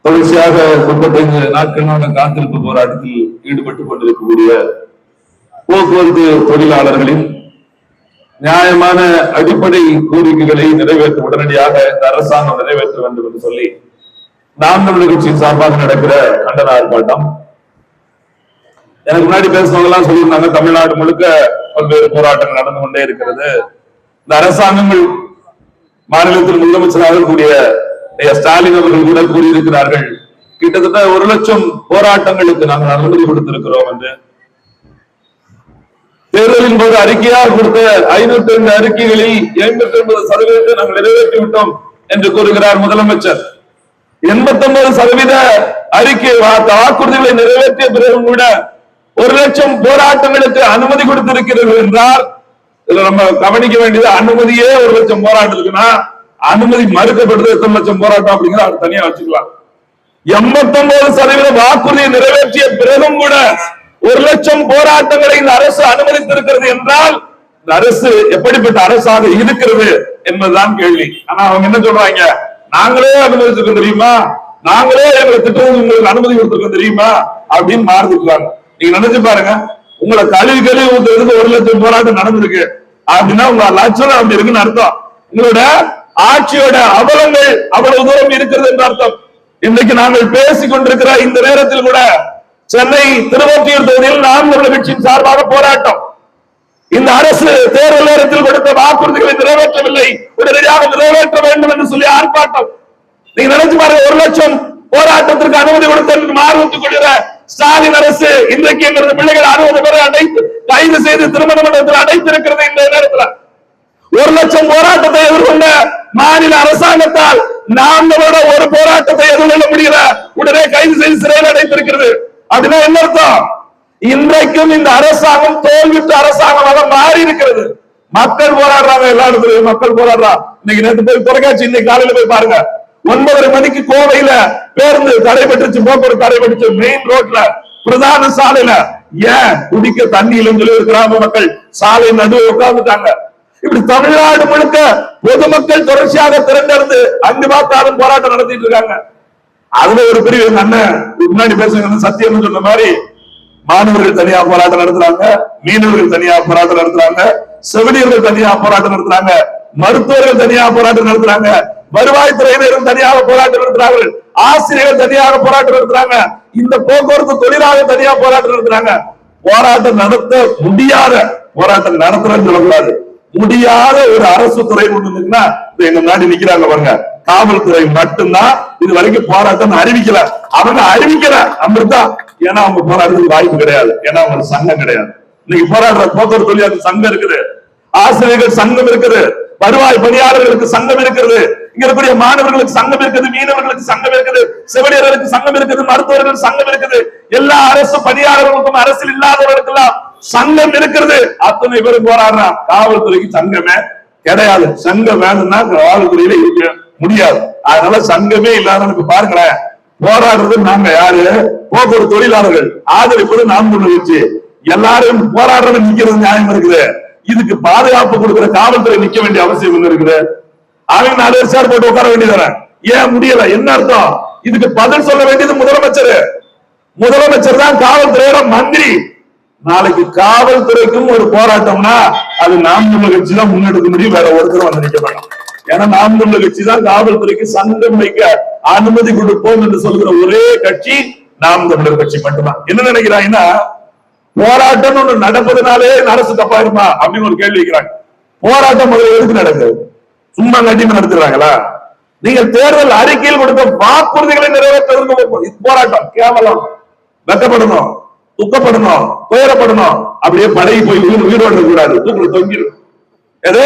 தொடர்ச்சியாக 35 நாட்களான காத்திருப்பு போராட்டத்தில் ஈடுபட்டுக் கொண்டிருக்கக்கூடிய போக்குவரத்து தொழிலாளர்களின் நியாயமான அடிப்படை கோரிக்கைகளை நிறைவேற்ற உடனடியாக இந்த அரசாங்கம் நிறைவேற்ற வேண்டும் என்று சொல்லி நாம் தமிழர் கட்சியின் சார்பாக நடக்கிற கண்டன ஆர்ப்பாட்டம். எனக்கு முன்னாடி பேசுனவங்க எல்லாம் சொல்லியிருந்தாங்க, தமிழ்நாடு முழுக்க பல்வேறு போராட்டங்கள் நடந்து கொண்டே இருக்கிறது. இந்த அரசாங்கங்கள் மாநிலத்தில் முதலமைச்சராக கூடிய ஸ்டாலின் அவர்கள் கூட கூறியிருக்கிறார்கள், கிட்டத்தட்ட 1 லட்சம் போராட்டங்களுக்கு நாங்கள் அனுமதி கொடுத்திருக்கிறோம் என்று. தேர்தலின் போது அறிக்கையாக கொடுத்த 502 அறிக்கைகளில் 89% நாங்கள் நிறைவேற்றிவிட்டோம் என்று கூறுகிறார் முதலமைச்சர். 89% அறிக்கை வாக்குறுதிகளை நிறைவேற்றிய பிறகும் கூட 1 லட்சம் போராட்டங்களுக்கு அனுமதி கொடுத்திருக்கிறது என்றால் இதுல நம்ம கவனிக்க வேண்டியது, அனுமதியே 1 லட்சம் போராட்டத்துக்குன்னா அனுமதி மறுக்கப்படுது எத்தனை லட்சம் போராட்டம் அப்படிங்கிற அது தனியா வச்சுக்கலாம். 89% வாக்குறுதியை நிறைவேற்றிய பிறகும் கூட 1 லட்சம் போராட்டங்களை இந்த அரசு அனுமதித்திருக்கிறது என்றால் இந்த அரசு எப்படிப்பட்ட அரசாக இருக்கிறது என்பதுதான் கேள்வி. ஆனா அவங்க என்ன சொல்றாங்க, நாங்களே அனுமதிச்சிருக்கோம் தெரியுமா, நாங்களே எங்களை திட்டம் உங்களுக்கு அனுமதி கொடுத்திருக்கோம் தெரியுமா அப்படின்னு மாறுதுக்குறாங்க. நீங்க நினைச்சு பாருங்க, உங்களை கழுவி ஊத்துறதுக்கு 1 லட்சம் போராட்டம் நடந்திருக்கு அப்படின்னா உங்க லட்சம் அப்படி இருக்குன்னு அர்த்தம். உங்களோட ஆட்சியோட அவலங்கள் அவ்வளவு தூரம் இருக்கிறது என்று அர்த்தம். இன்றைக்கு நாங்கள் பேசிக் கொண்டிருக்கிற இந்த நேரத்தில் கூட சென்னை திருவொற்றியூர் தொகுதியில் நாம் தமிழர் கட்சியின் சார்பாக போராட்டம். இந்த அரசு தேர்தல் நேரத்தில் கொடுத்த வாக்குறுதிகளை நிறைவேற்றவில்லை, உடனடியாக நிறைவேற்ற வேண்டும் என்று சொல்லி ஆர்ப்பாட்டம். நீங்க நினைச்சு பாருங்க, 1 லட்சம் போராட்டத்திற்கு அனுமதி கொடுத்த ஆர்வத்துக் கொள்கிற ஸ்டாலின் அரசு இன்றைக்கு எங்களது பிள்ளைகள் 60 பேரை அடைத்து கைது செய்து திருமண மண்டபத்தில் அடைத்திருக்கிறது. இந்த நேரத்தில் 1 லட்சம் போராட்டத்தை எதிர்கொண்ட மாநில அரசாங்கத்தால் நாம் ஒரு போராட்டத்தை எதிர்கொள்ள முடியல, உடனே கைது செய்து சிறையில் அடைத்திருக்கிறது. அப்படின்னா என்ன அர்த்தம்? இன்றைக்கும் இந்த அரசாங்கம் தோல்வித்த அரசாங்கமாக மாறி இருக்கிறது. மக்கள் போராடுறாங்க, எல்லா இடத்துலயும் மக்கள் போராடுறாங்க. இன்னைக்கு நேற்று போய் தொலைக்காட்சி இன்னைக்கு காலையில போய் பாருங்க, 9:30 மணிக்கு கோவையில பேருந்து தடைபட்டுச்சு, போக்குவரத்து தடைபட்டுச்சு மெயின் ரோட்ல பிரதான சாலையில. ஏன்? குடிக்க தண்ணி இல்லைன்னு சொல்லி கிராம மக்கள் சாலை நடுவே உட்கார்ந்துட்டாங்க. இப்படி தமிழ்நாடு முழுக்க பொதுமக்கள் தொடர்ச்சியாக திரண்டிருந்து அங்கு பார்த்தாலும் போராட்டம் நடத்திட்டு இருக்காங்க. அதுல ஒரு பிரிவு அண்ணன் முன்னாடி பேசுங்க சத்தியம் சொன்ன மாதிரி மாணவர்கள் தனியா போராட்டம் நடத்துறாங்க, மீனவர்கள் தனியா போராட்டம் நடத்துறாங்க, செவிலியர்கள் தனியா போராட்டம் நடத்துறாங்க, மருத்துவர்கள் தனியா போராட்டம் நடத்துறாங்க, வருவாய்த்துறையினரும் தனியாக போராட்டம் நடத்துறார்கள், ஆசிரியர்கள் தனியாக போராட்டம் நடத்துறாங்க, இந்த போக்குவரத்து தொழிலாளர்கள் தனியா போராட்டம் நடத்துறாங்க. போராட்டம் நடத்த முடியாத, போராட்டம் நடத்துறேன்னு சொல்லக்கூடாது, முடியாத ஒரு அரசு துறை ஒண்ணு எங்க முன்னாடி நிக்கிறாங்க பாருங்க, காவல்துறை மட்டும்தான் இது வரைக்கும் போராட்டம் அறிவிக்கல. அவங்க அறிவிக்கல அமிர்தான், ஏன்னா அவங்க போராட்டத்துக்கு வாய்ப்பு கிடையாது, ஏன்னா அவங்க சங்கம் கிடையாது. இன்னைக்கு போராடுற போக்குவரத்து தொழிலாளர் சங்கம் இருக்குது, ஆசிரியர்கள் சங்கம் இருக்குது, வருவாய் பணியாளர்களுக்கு சங்கம் இருக்கிறது, இங்க இருக்கக்கூடிய மாணவர்களுக்கு சங்கம் இருக்குது, மீனவர்களுக்கு சங்கம் இருக்குது, செவிலியர்களுக்கு சங்கம் இருக்குது, மருத்துவர்களுக்கு சங்கம் இருக்குது, எல்லா அரசு பணியாளர்களுக்கும் அரசியல் இல்லாதவர்களுக்கெல்லாம் சங்கம் இருக்கிறது. அத்தனை பேரும் போராடுறான். காவல்துறைக்கு சங்கமே கிடையாது. சங்கம் வேணும்னா காவல்துறையில இருக்க முடியாது. அதனால சங்கமே இல்லாதவனுக்கு பாருங்களேன், போராடுறது நாங்க யாரு? போக்குவரத்து தொழிலாளர்கள். ஆதரிப்பது நாம் தமிழர் கட்சி. எல்லாரும் போராடுறது நிக்கிறது நியாயம் இருக்குது. இதுக்கு பாதுகாப்பு கொடுக்கிற காவல்துறை நிக்க வேண்டிய அவசியம் என்ன இருக்குது? அவங்க 4 பேர் போட்டு உட்கார வேண்டியதானே? ஏன் முடியல? என்ன அர்த்தம்? இதுக்கு பதில் சொல்ல வேண்டியது முதலமைச்சர். முதலமைச்சர் தான் காவல்துறையோட மந்திரி. நாளைக்கு காவல்துறைக்கும் ஒரு போராட்டம்னா அது நாம் தமிழர் கட்சி தான் முன்னெடுக்க முடியும், வேற ஒருத்தரும் வந்து நிக்க வேண்டாம். ஏன்னா நாம் தமிழர் கட்சி தான் காவல்துறைக்கு சங்கம் வைக்க அனுமதி கொடுப்போம் என்று சொல்கிற ஒரே கட்சி நாம் தமிழர் கட்சி மட்டும்தான். என்ன நினைக்கிறாங்கன்னா, போராட்டம் ஒண்ணு நடப்பதனாலே அரசு தப்பா இருமா அப்படின்னு ஒரு கேள்வி வைக்கிறாங்க. போராட்டம் முதல்ல எதுக்கு நடக்குது? சும்மா கட்டின்னு நடத்துறாங்களா? நீங்க தேர்தல் அறிக்கையில் கொடுத்த வாக்குறுதிகளை நிறைவேற்றுவதற்கு போராட்டம் கேவலம். வெக்கப்படணும், துக்கப்படணும், துயரப்படணும், அப்படியே படகி போய் உயிரோடு கூடாது, தூக்குல தொங்கிடும். எது?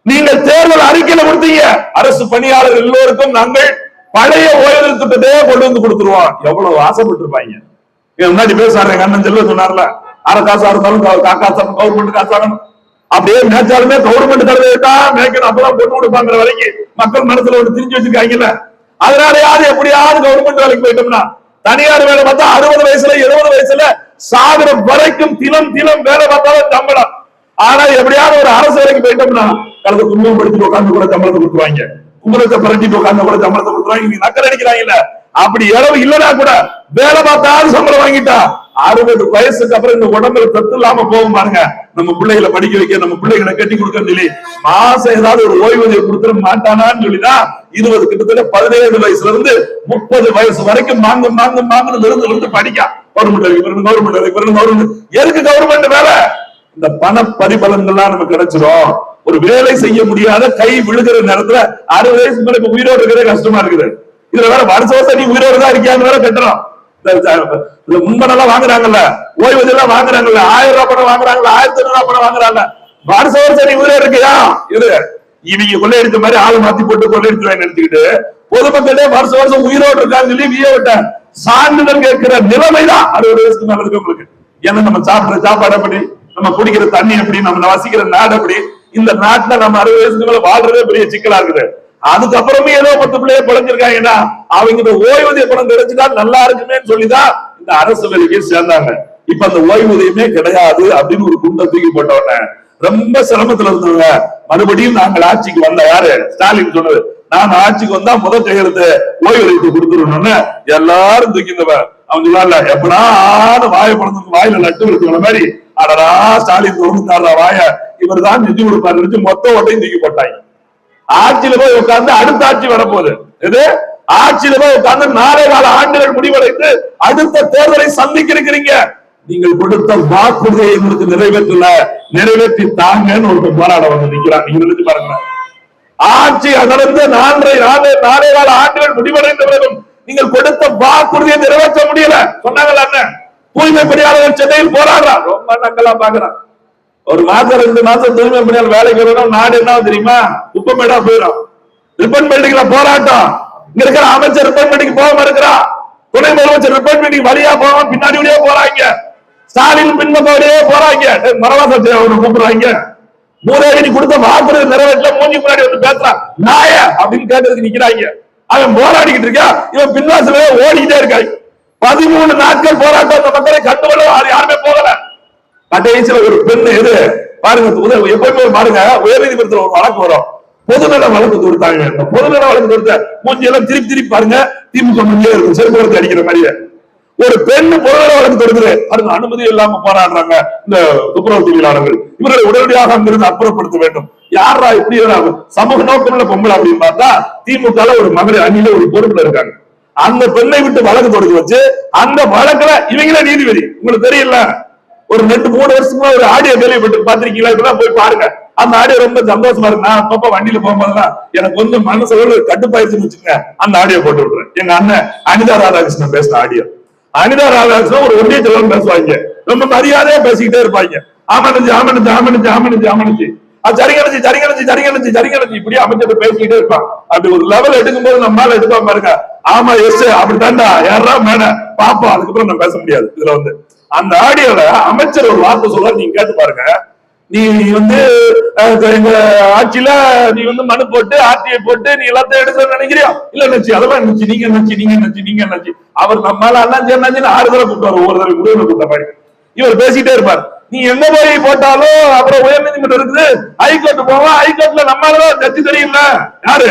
நீங்க தேர்தல் அறிக்கையில கொடுத்தீங்க, அரசு பணியாளர் எல்லோருக்கும் நாங்கள் பழைய ஓய்வு திட்டத்தையே கொண்டு வந்து கொடுத்துருவோம். எவ்வளவு ஆசைப்பட்டு இருப்பாங்க. முன்னாடி பேசுறாரு அண்ணன் செல்வ சொன்னார்ல, அரை காசா இருந்தாலும் காசா கவர்மெண்ட் காசாகணும், அப்படியே மேய்ச்சாலுமே கவர்மெண்ட் தரதான் மேய்க்கணும், அப்பதான் பொண்ணு கொடுப்பாங்கிற வரைக்கும் மக்கள் மனசுல ஒரு திரிஞ்சு வச்சிருக்காங்கல்ல. அதனால யாரு எப்படியாவது கவர்மெண்ட் வேலைக்கு போயிட்டோம்னா, தனியார் வேலை பார்த்தா 60 வயசுல 70 வயசுல சாகுற வரைக்கும் தினம் வேலை பார்த்தாலும் சம்பளம். ஆனா எப்படியாவது ஒரு அரசு வேலைக்கு போயிட்டோம்னா கலந்து துன்பப்படுத்தி உட்கார்ந்து கூட சம்பளத்தை கொடுத்துருவாங்க. கும்பலத்தை பரட்டிட்டு உட்கார்ந்து கூட சம்பளத்தை கொடுத்துருவாங்க, நக்கல் அடிக்கிறாங்கல்ல. அப்படி இளவு இல்லனா கூட வேலை பார்த்தாலும் சம்பளம் வாங்கிட்டா 60 வயசுக்கு அப்புறம் இந்த உடம்புல சத்து இல்லாம போகும் பாருங்க. நம்ம பிள்ளைகளை படிக்க வைக்க, நம்ம பிள்ளைகளை கட்டி கொடுக்கன்னு சொல்லி மாசம் ஏதாவது ஒரு ஓய்வூதியை கொடுத்துட மாட்டானான்னு சொல்லிதான் 20 கிட்டத்தட்ட 17 வயசுல இருந்து 30 வயசு வரைக்கும் மாங்கு இருந்து படிக்க கவர்மெண்ட். எதுக்கு கவர்மெண்ட் வேலை? இந்த பண பரிபலன்கள்லாம் நமக்கு கிடைச்சிடும். ஒரு வேலை செய்ய முடியாத கை விழுகிற நேரத்துல 60 வயசுக்கு மேல இப்ப உயிரோடு இருக்கிறதே கஷ்டமா இருக்குது. இதுல வேற வருஷ வருஷம் நீ உயிரோடு தான் இருக்கியான்னு வேற கட்டுறோம். முன்பணம் வாங்குறாங்கல்ல, ஓய்வூதியம் எல்லாம் வாங்குறாங்கல்ல, 1000 ரூபாய் பணம் வாங்குறாங்கல்ல, 1500 ரூபாய் பணம் வாங்குறாங்க. வருஷ வருஷம் நீ உயிரோடு இருக்கியா? இது இவங்க கொள்ளையடிச்ச மாதிரி ஆளு மாத்தி போட்டு கொள்ளையடிச்சு நினைச்சுக்கிட்டு பொதுமக்களே வருஷ வருஷம் உயிரோடு இருக்கான்னு சொல்லி விட்ட சான்றிதழ் கேட்கிற நிலைமைதான் 60 வயசுக்கு மேல இருக்கவங்களுக்கு. ஏன்னா நம்ம சாப்பிடுற சாப்பாடு எப்படி, நம்ம குடிக்கிற தண்ணி எப்படி, நம்ம வசிக்கிற நாடு எப்படி, இந்த நாட்டுல நம்ம 60 வயசுக்கு மேல வாழ்றதே பெரிய சிக்கலா இருக்குது. அதுக்கப்புறமே ஏதோ 10 பிள்ளைய பிழைஞ்சிருக்காங்கன்னா அவங்க இந்த ஓய்வூதிய பணம் கிடைச்சிட்டா நல்லா இருக்குமே சொல்லிதான் இந்த அரசு வேலைக்கு சேர்ந்தாங்க. இப்ப அந்த ஓய்வூதியமே கிடையாது அப்படின்னு ஒரு குண்டை தூக்கி போட்டவன ரொம்ப சிரமத்துல இருந்தவங்க மறுபடியும் நாங்கள் ஆட்சிக்கு வந்த யாரு ஸ்டாலின் சொன்னது, நான் ஆட்சிக்கு வந்தா முதல் கையெழுத்து ஓய்வூதியத்தை கொடுத்துருன்னு எல்லாரும் தூக்கிந்தவன். அவன் சொல்லல எப்படா வாயை பழந்து வாயில லட்டு விழுத்துற மாதிரி அடடா ஸ்டாலின் தோணுத்தாடுற வாய இவர் தான் நெஞ்சு கொடுப்பாரு மொத்த ஓட்டையும் தூக்கி போட்டாங்க. ஆட்சியில போய் உட்கார்ந்து அடுத்த ஆட்சி வரப்போகுது. இது ஆட்சியில போய் உட்கார்ந்து 4 ஆண்டுகள் முடிவடைந்து அடுத்த தேர்தலை சந்திக்க இருக்கிறீங்க. நீங்கள் கொடுத்த வாக்குறுதியை உங்களுக்கு நிறைவேற்றல, நிறைவேற்றி தாங்கன்னு ஒரு போராட வந்து நிக்கிறான். நீங்க நினைச்சு பாருங்க, ஆட்சி நடந்து 4 ஆண்டுகள் முடிவடைந்த பிறகும் நீங்கள் கொடுத்த வாக்குறுதியை நிறைவேற்ற முடியல. சொன்னாங்கல்ல தூய்மை பணியாளர்கள் சென்னையில் போராடுறான், ரொம்ப நக்கலா பாக்குறான். ஒரு மாசம் 2 மாசம் தூய்மை பணியாளர் வேலைக்கு வரணும், நாடு என்ன தெரியுமா குப்பமேடா போயிடும். ரிப்பன் பெல்டிங்ல போராட்டம், இங்க இருக்கிற அமைச்சர் ரிப்பன் பெல்டிங் போகாம இருக்கிறா, துணை முதலமைச்சர் ரிப்பன் பெல்டிங் வழியா போகாம பின்னாடி வழியா போறாங்க, ஸ்டாலின் பின்பக்கோடையே போறாங்க, மரவாசத்தை அவரு கூப்பிடுறாங்க. மூதேவி கொடுத்த வாக்குறுதி நிறைவேற்ற மூஞ்சி முன்னாடி வந்து பேசுறான் நாய அப்படின்னு கேட்டதுக்கு நிக்கிறாங்க. அவன் போராடிக்கிட்டு இருக்கா, இவன் பின்வாசல ஓடிக்கிட்டே இருக்காங்க. 13 நாட்கள் போராட்டம், அந்த மக்களை கண்டுகொள்ள யாருமே போகல. கடைசியில ஒரு பெண் எது பாருங்க, எப்பவுமே பாருங்க உயர்நீதிமன்றத்தில் ஒரு வழக்கு வரும், பொதுநல வழக்கு கொடுத்தாங்க. இந்த பொதுநல வழக்கு கொடுத்த மூஞ்சி எல்லாம் திருப்பி பாருங்க, திமுக மூஞ்சியே இருக்கும், செருப்பு அடிக்கிற மாதிரியே. ஒரு பெண் பொதுநல வழக்கு கொடுக்குது, அதுக்கு அனுமதி இல்லாம போராடுறாங்க இந்த துப்புரவு தொழிலாளர்கள். இவர்களை உடனடியாக அங்கிருந்து அப்புறப்படுத்த வேண்டும். யாரா இப்படி சமூக நோக்கமுள்ள பொம்பளை அப்படின்னு பார்த்தா திமுக ஒரு மகளிர் அணியில ஒரு பொறுப்புல இருக்காங்க. அந்த பெண்ணை விட்டு வழக்கு தொடுத்து வச்சு அந்த வழக்குல இவங்களே நீதிபதி. உங்களுக்கு தெரியல, ஒரு 2-3 வருஷமா ஒரு ஆடியோ கேள்விப்பட்டு பாத்திருக்கீங்களா? இப்பதான் போய் பாருங்க. அந்த ஆடியோ ரொம்ப சந்தோஷமா இருக்கு. நான் அப்பப்ப வண்டியில போகும்போதுதான் எனக்கு கொஞ்சம் மனசுல கட்டுப்பாயிருச்சுன்னு வச்சுக்கோங்க, அந்த ஆடியோ போட்டு விடுறேன். எங்க அண்ணன் அனிதா ராதாகிருஷ்ணன் பேசுற ஆடியோ. அனிதா ராதாகிருஷ்ணன் ஒரு ஒன்றிய செல்வன் பேசுவாங்க, ரொம்ப மரியாதையா பேசிக்கிட்டே இருப்பாங்க. ஆமணிச்சு ஆமணிச்சு ஆமணிச்சு ஆமணிச்சு ஆமணிச்சு சரிங்கணிச்சு சரிங்கணிச்சு சரிங்கணிச்சு சரிங்கணிச்சு இப்படி அமைச்சர் பேசிக்கிட்டே இருப்பான். அப்படி ஒரு லெவல் எடுக்கும் போது நம்மளால எடுப்பா பாருங்க, ஆமா எஸ் அப்படித்தாண்டா யாரா மேட பாப்பா, அதுக்கப்புறம் நான் பேச முடியாது. இதுல வந்து அந்த ஆடியோல அமைச்சர் ஒரு வார்த்தை சொல்ல, நீங்க கேட்டு பாருங்க. நீ வந்து எங்க ஆட்சியில நீ வந்து மனு போட்டு ஆர்டிஐ போட்டு நீ எல்லாத்தையும் எடுக்க நினைக்கிறியா? இல்ல நினைச்சு அதெல்லாம் நினைச்சு நீங்க நினைச்சு நீங்க நினைச்சு நீங்க நினைச்சு அவர் நம்மளால எல்லாம் சேர்ந்தாச்சு 6 தடவை கூப்பிட்டாரு, ஒவ்வொரு தடவை முடிவுல கூப்பிட்ட மாதிரி இவர் பேசிட்டே இருப்பார். நீ எங்க போய் போட்டாலும் அப்புறம் உயர்நீதிமன்றம் இருக்குது, ஹைகோர்ட் போவோம், ஹைகோர்ட்ல நம்மளால ஜட்ஜி தெரியல யாரு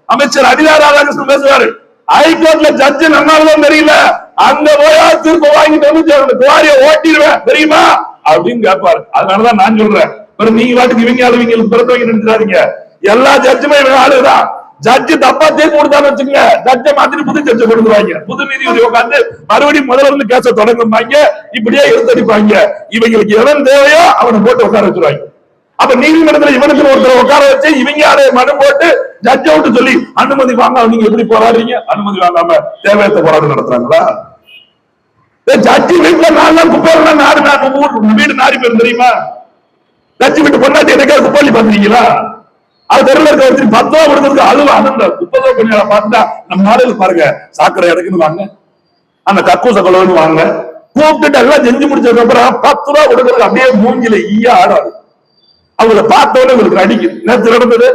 அமைச்சர் அனிதா ராதாகிருஷ்ணன் பேசுவாரு. ஹைகோர்ட்ல ஜட்ஜி நம்மளாலதான் தெரியல, அங்க போயா தீர்ப்பு வாங்கிட்டு வந்து குவாரிய ஓட்டிடுவேன் தெரியுமா அப்படின்னு கேட்பாரு. அதனாலதான் நான் சொல்றேன், நீங்க வாட்டுக்கு இவங்க ஆளுவீங்க பிறந்தவங்க நினைச்சாதீங்க, எல்லா ஜட்ஜுமே ஆளுதான். ஜட்ஜு தப்பா தீர்ப்பு கொடுத்தான்னு வச்சுக்கோங்க, ஜட்ஜை மாத்திட்டு புது ஜட்ஜை கொடுத்துருவாங்க. புது நீதிபதி உட்காந்து மறுபடியும் முதல்ல இருந்து கேச தொடங்குவாங்க, இப்படியே எடுத்தடிப்பாங்க. இவங்களுக்கு எவன் தேவையோ அவனை போட்டு உட்கார வச்சிருவாங்க. அப்ப நீதிமன்றத்துல இவனுக்கு ஒருத்தர் உட்கார வச்சு இவங்க அதை மனு போட்டு ஜட்ஜை விட்டு சொல்லி அனுமதி வாங்க நீங்க எப்படி போராடுறீங்க? அனுமதி வாங்காம தேவையற்ற போராட்டம் நடத்துறாங்களா? ஜட்ஜி வீட்டுல நான் குப்பை நாடு வீடு நாரி பேர் தெரியுமா? ஜட்ஜி வீட்டு பொண்ணாட்டி எனக்கே குப்பள்ளி பாத்துறீங்களா? அது தெருல இருக்க ஒருத்தர் 10 ரூபா கொடுக்கறதுக்கு அழுவா அந்த 30 ரூபா பார்த்துட்டா நம்ம நாடுல பாருங்க, சாக்கடை இடக்குன்னு வாங்க, அந்த கக்கூச கொலவுன்னு வாங்க, கூப்பிட்டுட்டு எல்லாம் செஞ்சு முடிச்சதுக்கு அப்புறம் 10 ரூபா கொடுக்கறதுக்கு அப்படியே மூஞ்சில ஈயா ஆடாது. அவங்களை பார்த்தோன்னே உங்களுக்கு அடிக்குது. நேற்று நடந்தது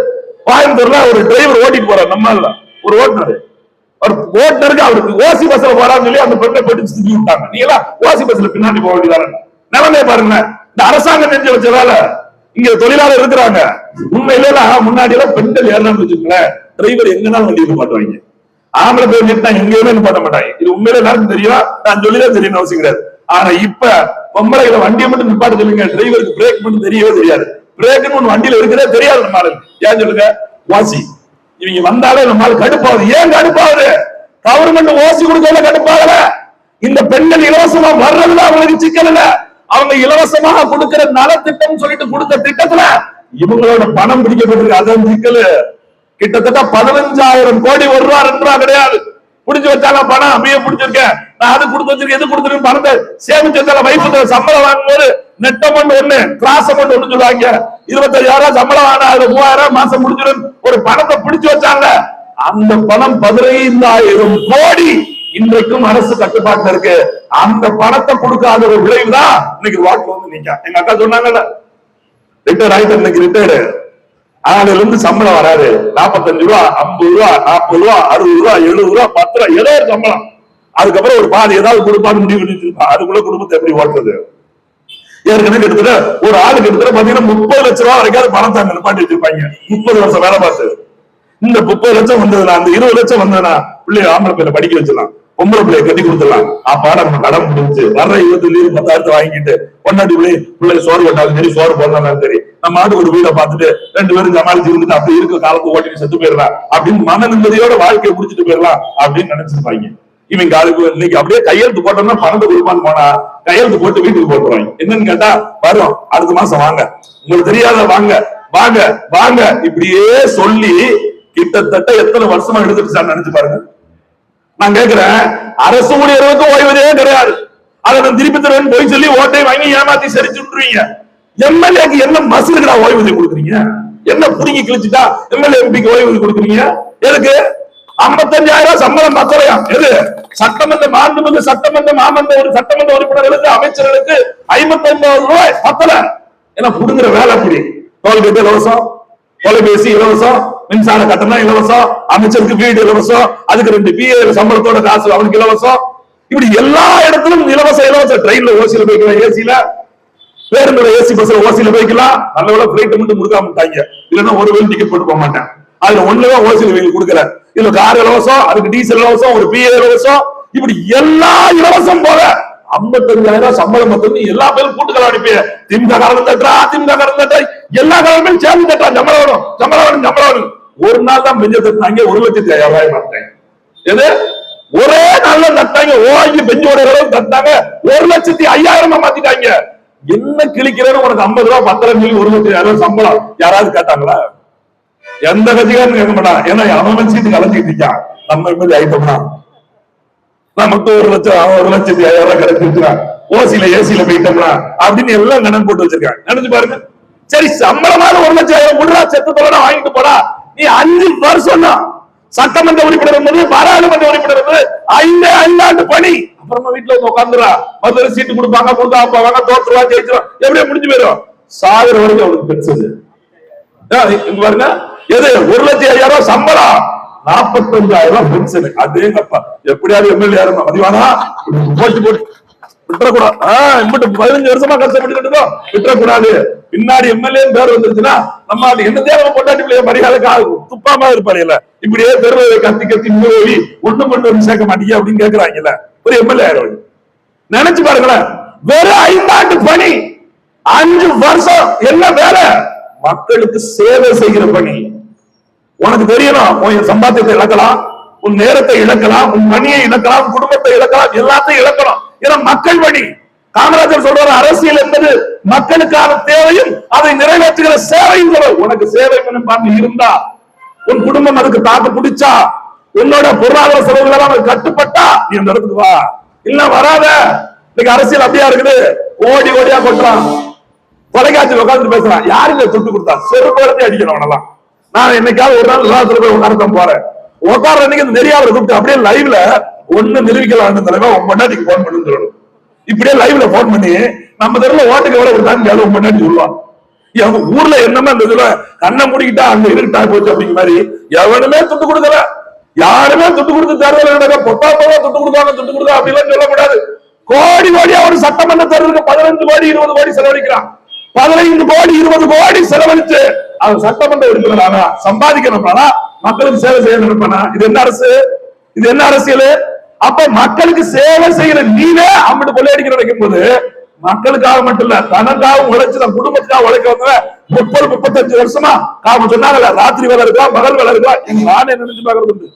கோயம்புத்தூர்ல ஒரு டிரைவர் ஓட்டிட்டு போறாரு, நம்மள ஒரு ஓட்டுநர், ஒரு ஓட்டுநருக்கு அவருக்கு ஓசி பஸ்ல போறான்னு சொல்லி அந்த பெண்ணை போட்டு சுத்தி விட்டாங்க. நீங்களா ஓசி பஸ்ல பின்னாடி போக வேண்டியதான நிலைமையை பாருங்க. இந்த அரசாங்கம் செஞ்சு வச்ச வேலை இங்க தொழிலாளர் இருக்கிறாங்க. உண்மையில முன்னாடி எல்லாம் பெண்கள் ஏறலாம்னு வச்சுக்கோங்களேன், டிரைவர் எங்கனாலும் வண்டி நிப்பாட்டுவாங்க. ஆம்பளை பேர் நிறுத்தா எங்கேயுமே நிப்பாட்ட மாட்டாங்க. இது உண்மையில எல்லாருக்கும் தெரியும், நான் சொல்லிதான் தெரியும் அவசியம் கிடையாது. ஆனா இப்ப பொம்பளைகளை வண்டியை மட்டும் நிப்பாட்ட சொல்லுங்க, டிரைவருக்கு பிரேக் மட்டும் தெரியவே தெரியாது. பிரேக்னு ஒண்ணு வண்டியில இருக்கிறதே தெரியாது நம்மளால. ஏன் சொல்லுங்க, வாசி இவங்க வந்தாலே நம்மளால கடுப்பாகுது. ஏன் கடுப்பாகுது? கவர்மெண்ட் ஓசி கொடுக்கல கடுப்பாகல. இந்த பெண்கள் இலவசமா வர்றதுல அவங்களுக்கு சிக்கல் இல்ல. அவங்க இலவசமாக கொடுக்கிற நலத்திட்டம் சொல்லிட்டு கொடுத்த திட்டத்துல இவங்களோட பணம் பிடிக்கப்பட்டிருக்கு, அதான் சிக்கல். கிட்டத்தட்ட 15,000 கோடி ரூபா கிடையாது. புடிச்சு வச்சாங்க பணம், அப்படியே பிடிச்சிருக்கேன், நான் அது கொடுத்து வச்சிருக்கேன், எது கொடுத்துருக்கேன், பணத்தை சேமிச்சு வச்சால. வைப்பு சம்பளம் வாங்கும் போது நெட் அமௌண்ட் ஒண்ணு, கிராஸ் அமௌண்ட் ஒண்ணு சொல்லுவாங்க. 25,000 சம்பளம் வாங்கினா அது 3,000 மாசம் முடிஞ்சிடும். ஒரு பணத்தை பிடிச்சு வச்சாங்க. அந்த பணம் 15,000 கோடி இன்றைக்கும் அரசு கட்டுப்பாட்டுல இருக்கு. அந்த பணத்தை கொடுக்காத ஒரு விளைவுதான் இன்னைக்கு வாக்கு வந்து நீங்க. எங்க அக்கா சொன்னாங்கல்ல, ரிட்டையர் ஆயிட்டு இன்னைக்கு ரிட்டையர்டு அதுல இருந்து சம்பளம் வராது. 45 ரூபா, 50 ரூபா, 40 ரூபா, 60 ரூபா, 70 ரூபா, 10 ரூபா, ஏதோ ஒரு சம்பளம். அதுக்கப்புறம் ஒரு பாதி ஏதாவது கொடுப்பான்னு முடிவு பண்ணி வச்சிருப்பா. அதுக்குள்ள குடும்பத்தை எப்படி ஓட்டுறது? ஏற்கனவே கிட்டத்தட்ட ஒரு ஆளுக்கு கிட்டத்தட்ட பாத்தீங்கன்னா 30 லட்சம் ரூபாய் வரைக்கும் பணம் தாங்க நிப்பாட்டி வச்சிருப்பாங்க. 30 வருஷம் வேலை பார்த்து இந்த 30 லட்சம் வந்ததுனா, அந்த 20 லட்சம் வந்ததுனா பிள்ளைய ஆம்பளை பிள்ளை படிக்க வச்சிடலாம், பொம்பளை பிள்ளைய கட்டி கொடுத்துடலாம். அப்பாட நம்ம கடன் முடிஞ்சு வர்ற 20,000 வாங்கிட்டு பொண்டாட்டி பிள்ளை சோறு கட்டாலும் சரி, சோறு போடலாம் சரி, நம்ம ஆட்டு ஒரு வீடை பார்த்துட்டு 2 பேரும் சமாளிச்சு இருந்துட்டு அப்படி இருக்க காலத்து ஓட்டி செத்து போயிடலாம் அப்படின்னு மன நிம்மதியோட வாழ்க்கையை முடிச்சுட்டு போயிடலாம் அப்படின்னு நினைச்சிருப்பாங்க. இவங்க ஆளுக்கு இன்னைக்கு அப்படியே கையெழுத்து போட்டோம்னா பணத்தை கொடுப்பான்னு போனா கையெழுத்து போட்டு வீட்டுக்கு போட்டுருவாங்க. என்னன்னு கேட்டா, வரும் அடுத்த மாசம் வாங்க, உங்களுக்கு தெரியாத வாங்க வாங்க வாங்க இப்படியே சொல்லி கிட்டத்தட்ட எத்தனை வருஷமா எடுத்துட்டு நினைச்சு பாருங்க. நான் கேட்கிறேன், அரசு ஊழியர்களுக்கு ஓய்வதே கிடையாது. அதை நான் திருப்பி தருவேன் போய் சொல்லி ஓட்டை வாங்கி ஏமாத்தி சரிச்சு விட்டுருவீங்க. எம்எல்ஏக்கு என்ன மசூலுக்குடா ஓய்வூதியம் கொடுக்குறீங்க? என்ன புடுங்கி கிழிச்சுட்டா எம்எல்ஏ எம்பிக்கு ஓய்வூதியம் கொடுக்குறீங்க? எதுக்கு? 55,000 சம்பளம் பத்தலையா? எது? சட்டமன்ற மாண்புமிகு சட்டமன்ற மாமன்ற ஒரு சட்டமன்ற உறுப்பினர்களுக்கு அமைச்சர்களுக்கு 59 ரூபாய் பத்தல. ஏன்னா புடுங்குற வேலை அப்படி. டோல்கேட் இலவசம், தொலைபேசி இலவசம், மின்சார கட்டணம் இலவசம், அமைச்சருக்கு வீடு இலவசம், அதுக்கு 2 PA சம்பளத்தோட காசு அவனுக்கு இலவசம். இப்படி எல்லா இடத்திலும் இலவசம். ட்ரெயின்ல ஓசியில போய்க்கலாம், ஏசியில, பேருந்துல ஏசி பஸ்ல ஓசியில போய்க்கலாம். நல்ல பிளைட் மட்டும் கொடுக்காம விட்டாங்க, இல்லன்னா ஒரு வேலை டிக்கெட் போட்டு போக மாட்டேன். அதுல ஒண்ணுதான் ஓசியில வீடு கொடுக்கல. இதுல கார் இலவசம், அதுக்கு டீசல் இலவசம், ஒரு PA இலவசம், இப்படி எல்லா இலவசம் போக 55,000 சம்பளம் மட்டும் எல்லா பேரும் கூட்டுக்கள் அனுப்பி திமுக காரணம் தட்டுறா, அதிமுக காரணம் தட்டா, எல்லா காரணமும் சேர்ந்து தட்டா. சம்பளம் வேணும். ஒரு நாள் தான் பெஞ்ச தட்டினாங்க, 1,05,000 தட்டாங்க. எது? ஒரே நாள்ல தட்டாங்க, ஓங்கி பெஞ்சோட அளவு தட்டாங்க, 1,05,000 மாத்திட்டாங்க. என்ன கிழிக்கிறேன்னு உனக்கு 50 ரூபாய் 10 ரூபாய் 1,05,000 சம்பளம் யாராவது கேட்டாங்களா? எந்த கட்சிக்காரன் கேட்க மாட்டான். ஏன்னா அவன் சீட்டுக்கு அலைஞ்சிட்டு இருக்கான். நம்ம இனிமேல் ஆயிட்டோம்னா நமக்கு 1,05,000 கிடைச்சிருக்கான், ஓசியில ஏசியில போயிட்டோம்னா அப்படின்னு எல்லாம் கணக்கு போட்டு வச்சிருக்காங்க. நினைச்சு பாருங்க. சரி, சம்பளமான 1,05,000 முழுவா செத்து போனா வாங்கிட்டு போடா. நீ 5 வருஷம் தான் சட்டமன்ற உறுப்பினர் இருந்தது, பாராளுமன்ற உறுப்பினர் இருந்தது, 5 ஆண்டு பணி. அப்புறமா வீட்டுல வந்து உட்காந்துரா, மதுரை சீட்டு கொடுப்பாங்க, கொடுக்காம தோற்றுவா, ஜெயிச்சிரும், எப்படியே முடிஞ்சு போயிடும். சாகுற வரைக்கும் அவனுக்கு பெருசது பாருங்க. எது? 1,05,000 சம்பளம், 45,000 பென்ஷன். அதேங்கப்பா, எப்படியாவது எம்எல்ஏ மதிவானா போட்டு விட்டுறக்கூடாது. 15 வருஷமா கஷ்டப்பட்டு விட்டுறக்கூடாது. பின்னாடி எம்எல்ஏ பேர் வந்துருச்சுன்னா நம்ம என்ன தேவை பொண்டாட்டி பிள்ளைய மரியாதை துப்பாம இருப்பாரு. இல்ல இப்படியே தெருவை கத்தி மூவி ஒண்ணு சேர்க்க மாட்டீங்க அப்படின்னு கேட்கிறாங்கல்ல, ஒரு எம்எல்ஏ ஆயிரம். நினைச்சு பாருங்களேன், வெறும் 5 ஆண்டு பணி, 5 வருஷம் என்ன வேலை? மக்களுக்கு சேவை செய்கிற பணி. உனக்கு தெரியணும், உன் சம்பாத்தியத்தை இழக்கலாம், உன் நேரத்தை இழக்கலாம், உன் மணியை இழக்கலாம், குடும்பத்தை இழக்கலாம், எல்லாத்தையும் இழக்கணும். ஏன்னா மக்கள் பணி. காமராஜர் சொல்ற அரசியல் என்பது மக்களுக்கான தேவையும் அதை நிறைவேற்றுகிற சேவையும். உனக்கு சேவை மனப்பான்மை இருந்தா, உன் குடும்பம் அதுக்கு தாக்கு பிடிச்சா, உன்னோட பொருளாதார செலவுகள் எல்லாம் கட்டுப்பட்டா நீ அந்த இடத்துக்கு வா. இல்ல வராத. இன்னைக்கு அரசியல் அப்படியா இருக்குது, ஓடியா கொட்டுறான், தொலைக்காட்சியில் உட்கார்ந்து பேசுறான். யாருங்க துட்டு கொடுத்தா? செருப்பி அடிக்கணும் அவனெல்லாம். நான் என்னைக்காவது ஒரு நாள் விவாதத்துல போய் உட்கார்த்தான் போறேன். உட்கார்ற அன்னைக்கு தெரியாத கூப்பிட்டு அப்படியே லைவ்ல ஒண்ணு நிரூபிக்கலாம் தலைவா, உன் பொண்டாட்டிக்கு போன் பண்ணு சொல்லணும். இப்படியே லைவ்ல போன் பண்ணி நம்ம தெருல ஓட்டுக்கு எவ்வளவு கொடுத்தான்னு உன் பொண்டாட்டி சொல்லுவான். ஊர்ல என்னமா இந்த இதுல கண்ணை முடிக்கிட்டா அங்க இருட்டா போச்சு அப்படிங்கிற மாதிரி எவனுமே துட்டு கொடுக்கல. யாருமே துட்டு கொடுத்து தேர்தல் நடக்க பொத்தாப்பா துட்டு கொடுக்காம துட்டு கொடுக்க அப்படிலாம் சொல்லக்கூடாது. கோடியா ஒரு சட்டமன்ற தேர்தலுக்கு 15 கோடி 20 கோடி செலவழிக்கிறான். 15 கோடி 20 கோடி செலவழிச்சு அவன் சட்டமன்ற உறுப்பினரானா சம்பாதிக்கணும்னா மக்களுக்கு சேவை செய்ய நினைப்பானா? இது என்ன அரசு? இது என்ன அரசியல்? அப்ப மக்களுக்கு சேவை செய்யற நீவே அம்பிட்டு கொள்ளையடிக்க நினைக்கும் போது மக்களுக்காக மட்டும் இல்ல, தனக்காக உழைச்சு தன் குடும்பத்துக்காக உழைக்க வந்த 30-35 வருஷமா காம சொன்னாங்கல்ல, ராத்திரி வேலை இருக்கா பகல் வேலை இருக்கா, எங்க நானே நினைச்சு பாக்குறது உண்டு.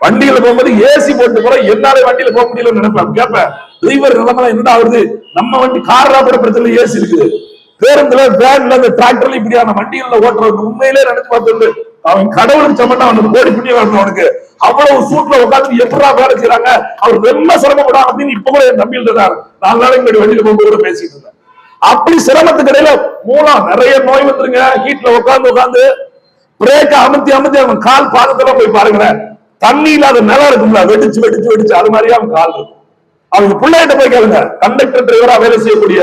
வண்டியில போகும்போது ஏசி போட்டு போற என்னால வண்டியில போக முடியலன்னு நினைப்பேன். கேட்பேன் டிரைவர் நிலைமை என்ன ஆகுது, நம்ம வண்டி கார்ல கூட பிரச்சனை ஏசி இருக்குது, பேருந்துல வேன்ல இந்த டிராக்டர்ல இப்படியான வண்டிகள்ல ஓட்டுறது உண்மையிலே நினைச்சு பார்த்து அவன் கடவுளுக்கு சமண்டா அவனுக்கு கோடி புண்ணியம் வரணும். அவனுக்கு அவ்வளவு சூட்ல உட்காந்து எப்படா வேலை செய்யறாங்க, அவர் ரொம்ப சிரமப்படா அப்படின்னு இப்ப கூட என் நம்பியில் இருந்தாரு. 4 நாளைக்கு முன்னாடி வண்டியில போகும்போது கூட பேசிட்டு இருந்தேன். அப்படி சிரமத்துக்கு இடையில மூலம் நிறைய நோய் வந்துருங்க. ஹீட்ல உட்காந்து பிரேக்க அமுத்தி அவன் கால் பாதத்தெல்லாம் போய் பாருங்களேன், தண்ணி இல்லாத நிலம் இருக்கும்ல, வெடிச்சு அது மாதிரியே அவன் கால் இருக்கும். அவங்க பிள்ளைகிட்ட போய் கேளுங்க, கண்டக்டர் டிரைவரா வேலை செய்யக்கூடிய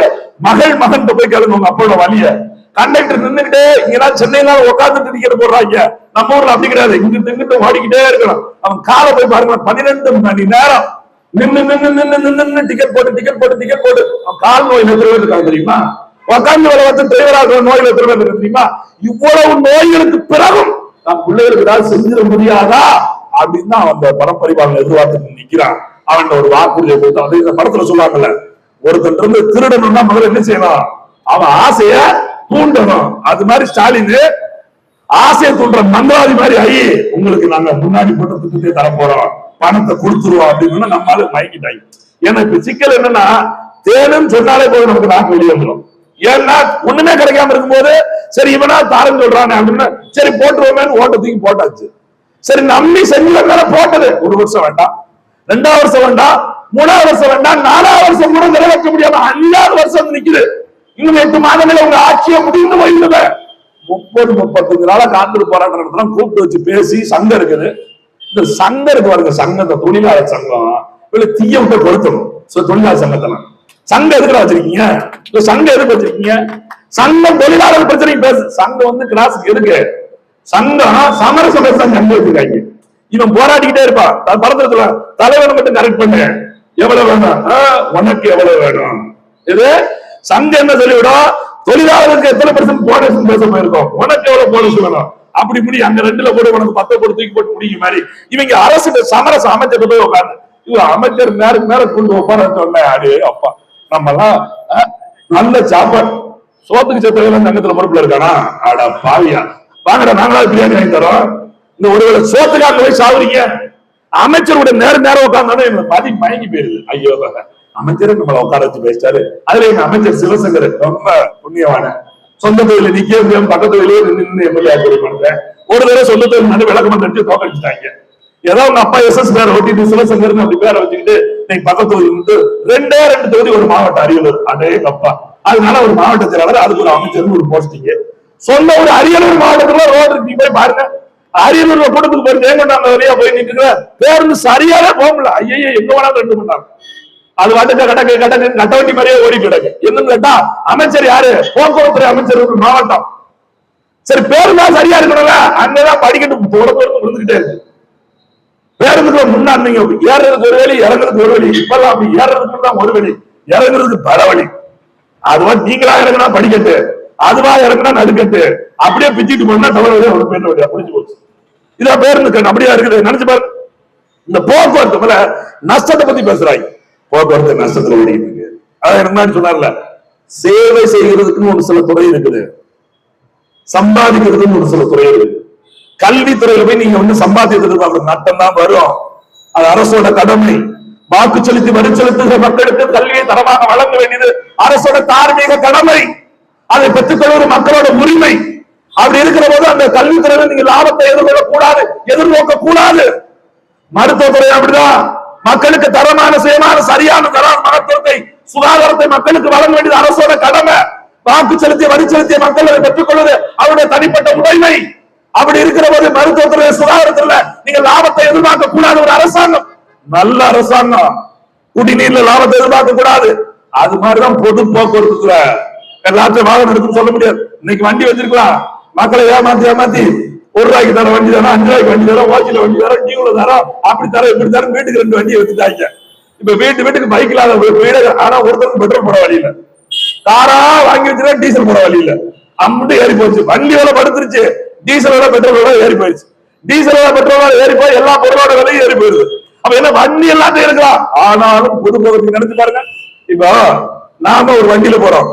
மகன் போய் கேளுங்க உங்க அப்போட வழிய. கண்டக்டர் நின்றுகிட்டே இங்க சென்னையில உட்காந்துட்டு டிக்கெட் போடுறாங்க, நம்ம ஊர்ல அப்படி கிடையாது, இங்கிட்டு ஓடிக்கிட்டே இருக்கணும். அவன் காலை போய் பாருங்க, 12 மணி நேரம் நின்று டிக்கெட் போட்டு அவன் கால் நோயில் எத்தனை பேர் இருக்காங்க தெரியுமா? உட்காந்து வேலை வந்து டிரைவரா இருக்கிற நோயில் எத்தனை பேர் இருக்கு தெரியுமா? இவ்வளவு நோய்களுக்கு பிறகும் நம் பிள்ளைகளுக்கு ஏதாவது செஞ்சிட முடியாதா அப்படின்னு தான் அந்த பரம்பரிவாளன் எதிர்பார்த்து நிக்கிறான். அவன் ஒரு வாக்குறுதியை கொடுத்தான். இந்த படத்துல சொல்றாங்கல்ல, ஒருத்தன் இருந்து திருடணும்னா முதல்ல என்ன செய்யணும், அவன் ஆசைய தூண்டணும். அது மாதிரி ஸ்டாலின் ஆசையை தூண்டுற மந்திராதி மாதிரி ஐ உங்களுக்கு நாங்க முன்னாடி போட்ட திட்டத்தை தர போறோம், பணத்தை கொடுத்துருவோம் அப்படின்னு நம்மளால மயங்கிட்டாங்க. ஏன்னா இப்ப சிக்கல் என்னன்னா, தேனும் சொன்னாலே போது நமக்கு நாக்கு வெளியே வந்துடும். ஏன்னா ஒண்ணுமே கிடைக்காம இருக்கும்போது சரி இவனா தாரம் சொல்றானே அப்படின்னு சரி போட்டுருவோமேன்னு ஓட்ட தூக்கி போட்டாச்சு. சரி நம்பி செஞ்சு போட்டது 1 வருஷம் வேண்டாம், 2ஆவது வருஷம் வேண்டாம், 3ஆவது வருஷம் வேண்டாம், 4ஆவது வருஷம் கூட நிறைவேற்ற முடியாம 5ஆவது வருஷம் நிக்குது. இன்னும் 8 மாதங்களே உங்க ஆட்சியை முடிந்து போயிருந்தது. 30-35 நாளா காத்திரு போராட்டம் நடத்தலாம், கூப்பிட்டு வச்சு பேசி சங்கம் இருக்குது. இந்த சங்கம் இருக்கு பாருங்க, சங்கம் இந்த தொழிலாளர் சங்கம் இல்ல தீய விட்டு கொடுத்தணும். தொழிலாளர் சங்கத்தெல்லாம் சங்கம் எதுக்கு வச்சிருக்கீங்க? சங்கம் எதுக்கு வச்சிருக்கீங்க? சங்கம் தொழிலாளர் பிரச்சனைக்கு பேசு. சங்கம் வந்து கிளாஸுக்கு எதுக்கு? சங்கம் சமரச பேசுறாங்க, சங்கம் வச்சிருக்காங்க. இவன் போராடிக்கிட்டே இருப்பான். படத்துல தலைவனை மட்டும் கரெக்ட் பண்ணு, எவ்வளவு வேணும் உனக்கு எவ்வளவு வேணும். இது சங்கம் என்ன சொல்லிவிடும், தொழிலாளருக்கு எத்தனை % போனஸ் பேச போயிருக்கோம், உனக்கு எவ்வளவு போனஸ் வேணும் அப்படி முடி அங்க 2ல போடு, உனக்கு 10 போட்டு தூக்கி போட்டு முடியும் மாதிரி. இவங்க அரசு சமரச அமைச்சர் போய் உட்காந்து இவன் அமைச்சர் மேல கொண்டு உட்கார சொன்ன அடே அப்பா, நம்ம எல்லாம் நல்ல சாப்பாடு சோத்துக்கு சேர்த்த சங்கத்துல பொறுப்புல இருக்கானா? அட பாவியா, வாங்கடா நாங்களாவது பிரியாணி வாங்கி தரோம். இந்த ஒருவேளை சோத்துக்காக போய் சாவுறீங்க. அமைச்சருடைய நேரம் உட்கார்ந்தாலும் எனக்கு பாதி மயங்கி போயிருது. ஐயோ அமைச்சரை நம்மள உட்கார வச்சு பேசிட்டாரு. அதுல எங்க அமைச்சர் சிவசங்கர் ரொம்ப புண்ணியமான, சொந்த தொழில நிக்க முடியாம பக்கத்து தொழிலே நின்று எம்எல்ஏ பண்றேன். ஒரு தடவை சொந்த தொழில் வந்து விளக்கம் அடிச்சு தோக்கடிச்சுட்டாங்க. ஏதோ உங்க அப்பா SS பேரை ஒட்டிட்டு சிவசங்கர் அப்படி பேரை வச்சுக்கிட்டு நீங்க பக்கத்து தொழில் வந்து 2 தொகுதி ஒரு மாவட்ட அரியலூர், அதே அப்பா. அதனால ஒரு மாவட்ட செயலாளர், அதுக்கு ஒரு அமைச்சர் ஒரு போஸ்டிங். சொந்த ஒரு அரியலூர் மாவட்டத்துல ரோடு நீ போய் பாருங்க, அரியலூர்ல கூட்டத்துக்கு போய் தேங்கொண்டாங்க வழியா போய் நிற்கிற பேருந்து சரியாவே போக முடியல. ஐயோ எங்க வேணாலும் 2 மணி நேரம் அது வாட்டுக்கு கட்ட வண்டி மாதிரியே ஓடி கிடக்கு. என்னன்னு கேட்டா அமைச்சர் யாரு? போக்குவரத்துறை அமைச்சர் மாவட்டம். சரி பேருந்தா சரியா இருக்கணும்ல, அங்கதான் படிக்கட்டு தொடர்ந்து விழுந்துகிட்டே இருக்கு. பேருந்துக்கு முன்னாடி நீங்க ஏறதுக்கு ஒரு வழி, இறங்குறதுக்கு ஒரு வழி. இப்பெல்லாம் அப்படி ஏறதுக்கு தான் ஒரு வழி, இறங்குறதுக்கு பல வழி. அதுவா நீங்களா இறங்கினா படிக்கட்டு, அதுவா இறங்கினா நடுக்கட்டு, அப்படியே பிச்சுட்டு போனா தவறு ஒரு பேர் வழியா புரிஞ்சு போச்சு. இதான் பேருந்து அப்படியா இருக்குது. நினைச்சு பாருங்க, இந்த போக்குவரத்து நஷ்டத்தை பத்தி பேசுறாங்க. போக்குவரத்து நஷ்டத்துல ஓடிட்டு இருக்கு. அதான் முன்னாடி சொன்னார்ல, சேவை செய்கிறதுக்குன்னு ஒரு சில துறை இருக்குது, சம்பாதிக்கிறதுன்னு ஒரு சில துறை இருக்குது. கல்வித்துறையில போய் நீங்க வந்து சம்பாதிக்கிறதுக்கு நட்டம் தான் வரும். அது அரசோட கடமை. வாக்கு செலுத்தி வரி செலுத்துகிற மக்களுக்கு கல்வியை தரமாக வழங்க வேண்டியது அரசோட தார்மீக கடமை. அதை பெற்றுக்கொள்வது மக்களோட உரிமை. அப்படி இருக்கிற போது அந்த கல்வித்துறையில நீங்க லாபத்தை எதிர்நோக்க கூடாது. மருத்துவத்துறை அப்படிதான், மக்களுக்கு தரமான சேமான சரியான மருத்துவத்தை சுகாதாரத்தை மக்களுக்கு வழங்க வேண்டியது அரசோட கடமை. வாக்கு செலுத்திய வரி செலுத்திய மக்கள் அதை பெற்றுக்கொள்வது அவருடைய தனிப்பட்ட உடைமை. அப்படி இருக்கிற போது மருத்துவத்துறை சுகாதாரத்துல நீங்க லாபத்தை எதிர்பார்க்க கூடாது. ஒரு அரசாங்கம், நல்ல அரசாங்கம் குடிநீர்ல லாபத்தை எதிர்பார்க்க கூடாது. அது மாதிரிதான் பொது போக்குவரத்துல எல்லாத்தையும் வாகனம் இருக்குன்னு சொல்ல முடியாது. இன்னைக்கு வண்டி வச்சிருக்கலாம், மக்களை ஏமாத்தி 1 ரூபாய்க்கு தர வண்டி தரோம், 5 ரூபாய்க்கு வண்டி தரோம், ஓச்சில வண்டி தரோம், டியூல தரோம், அப்படி தரோம் இப்படி தரோம். வீட்டுக்கு 2 வண்டியை வச்சுட்டாங்க. இப்ப வீட்டுக்கு பைக் இல்லாத வீடு, ஆனா ஒருத்தருக்கு பெட்ரோல் போட வழி இல்ல. காரா வாங்கி வச்சுட்டா டீசல் போட வழி இல்ல. அம்பிட்டு ஏறி போச்சு. வண்டி வேலை படுத்துருச்சு, டீசல் வேலை பெட்ரோல் வேலை ஏறி போயிடுச்சு. டீசல் பெட்ரோல் ஏறி போய் எல்லா பொருளோட விலையும் ஏறி போயிருது. அப்ப என்ன வண்டி எல்லாத்தையும் இருக்கலாம், ஆனாலும் பொதுப்பகுதிக்கு நினைச்சு பாருங்க. இப்போ நாம ஒரு வண்டியில போறோம்,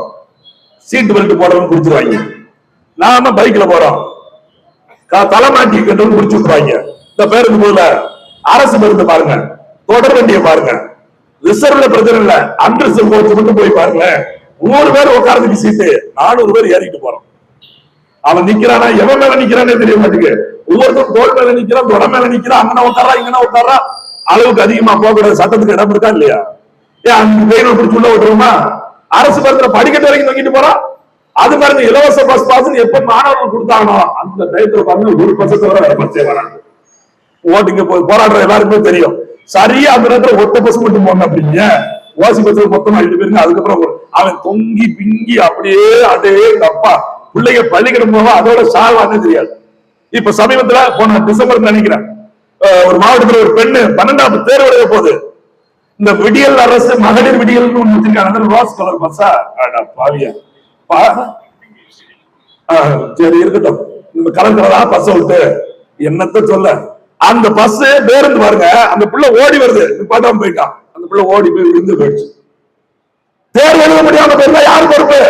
சீட் பெல்ட் போடணும்னு குடிச்சிருவாங்க. நாம பைக்ல போறோம், தலைமாட்டி கட்டணும்னு குடிச்சு விட்டுருவாங்க. இந்த பேருந்து போல அரசு பேருந்து பாருங்க, தொடர் வண்டியை பாருங்க, ரிசர்வ்ல பிரச்சனை இல்ல, அன்ரிசர்வ் கோச் மட்டும் போய் பாருங்க, 100 பேர் உட்கார்ந்துக்கு சீட்டு 400 பேர் ஏறிட்டு போறோம். அவன் நிக்கிறானா, எவன் மேல நிக்கிறானே தெரிய மாட்டேங்குது. ஒவ்வொருத்தரும் தோல் மேல நிக்கிறான், தொட மேல நிக்கிறான், அங்கன உட்காரா இங்கன உட்காரா. அளவுக்கு அதிகமா போகக்கூடாது, சட்டத்துக்கு இடம் இருக்கா இல்லையா? ஏன் ட்ரெயினை பிடிச்சி உள்ள விட்டுருமா? அரசு பஸ்ல படிக்கட்டு வரைக்கும் தூக்கிட்டு போறான். அது பாருங்க, இலவச பஸ் பாஸ் எப்ப மாணவர்கள் கொடுத்தாங்கனோ அந்த டயத்துல பாருங்க ஒரு பஸ் தவிர வேற பஸ்ஸே வராது. ஓட்டுங்க போராடுற எல்லாருக்குமே தெரியும். சரியா அந்த நேரத்துல ஒத்த பஸ் மட்டும் போன அப்படிங்க, ஓசி பஸ்ல மொத்தமா 2 பேருங்க. அதுக்கப்புறம் அவன் தொங்கி பிங்கி அப்படியே அதே அப்பா பிள்ளைங்க பள்ளிக்கிடம் போக அதோட சாவானே தெரியாது. இப்ப சமீபத்துல போன டிசம்பர் நினைக்கிறேன், ஒரு மாவட்டத்துல ஒரு பெண்ணு 12வது தேர்வு எழுத போகுது. இந்த விடியல் அரசு மகளிர் விடியல் ஒண்ணு வச்சிருக்காங்க, ரோஸ் கலர் பஸ்ஸா பாவியா சரி இருக்கட்டும், இந்த கலர் கலரா பஸ் விட்டு என்னத்த சொல்ல. அந்த பஸ் பேருந்து பாருங்க, அந்த பிள்ளை ஓடி வருது, நிப்பாட்டாம போயிட்டான். அந்த பிள்ளை ஓடி போய் விழுந்து போயிடுச்சு. தேர்வு எழுத முடியாம போயிருந்தா யாரு பொறுப்பு?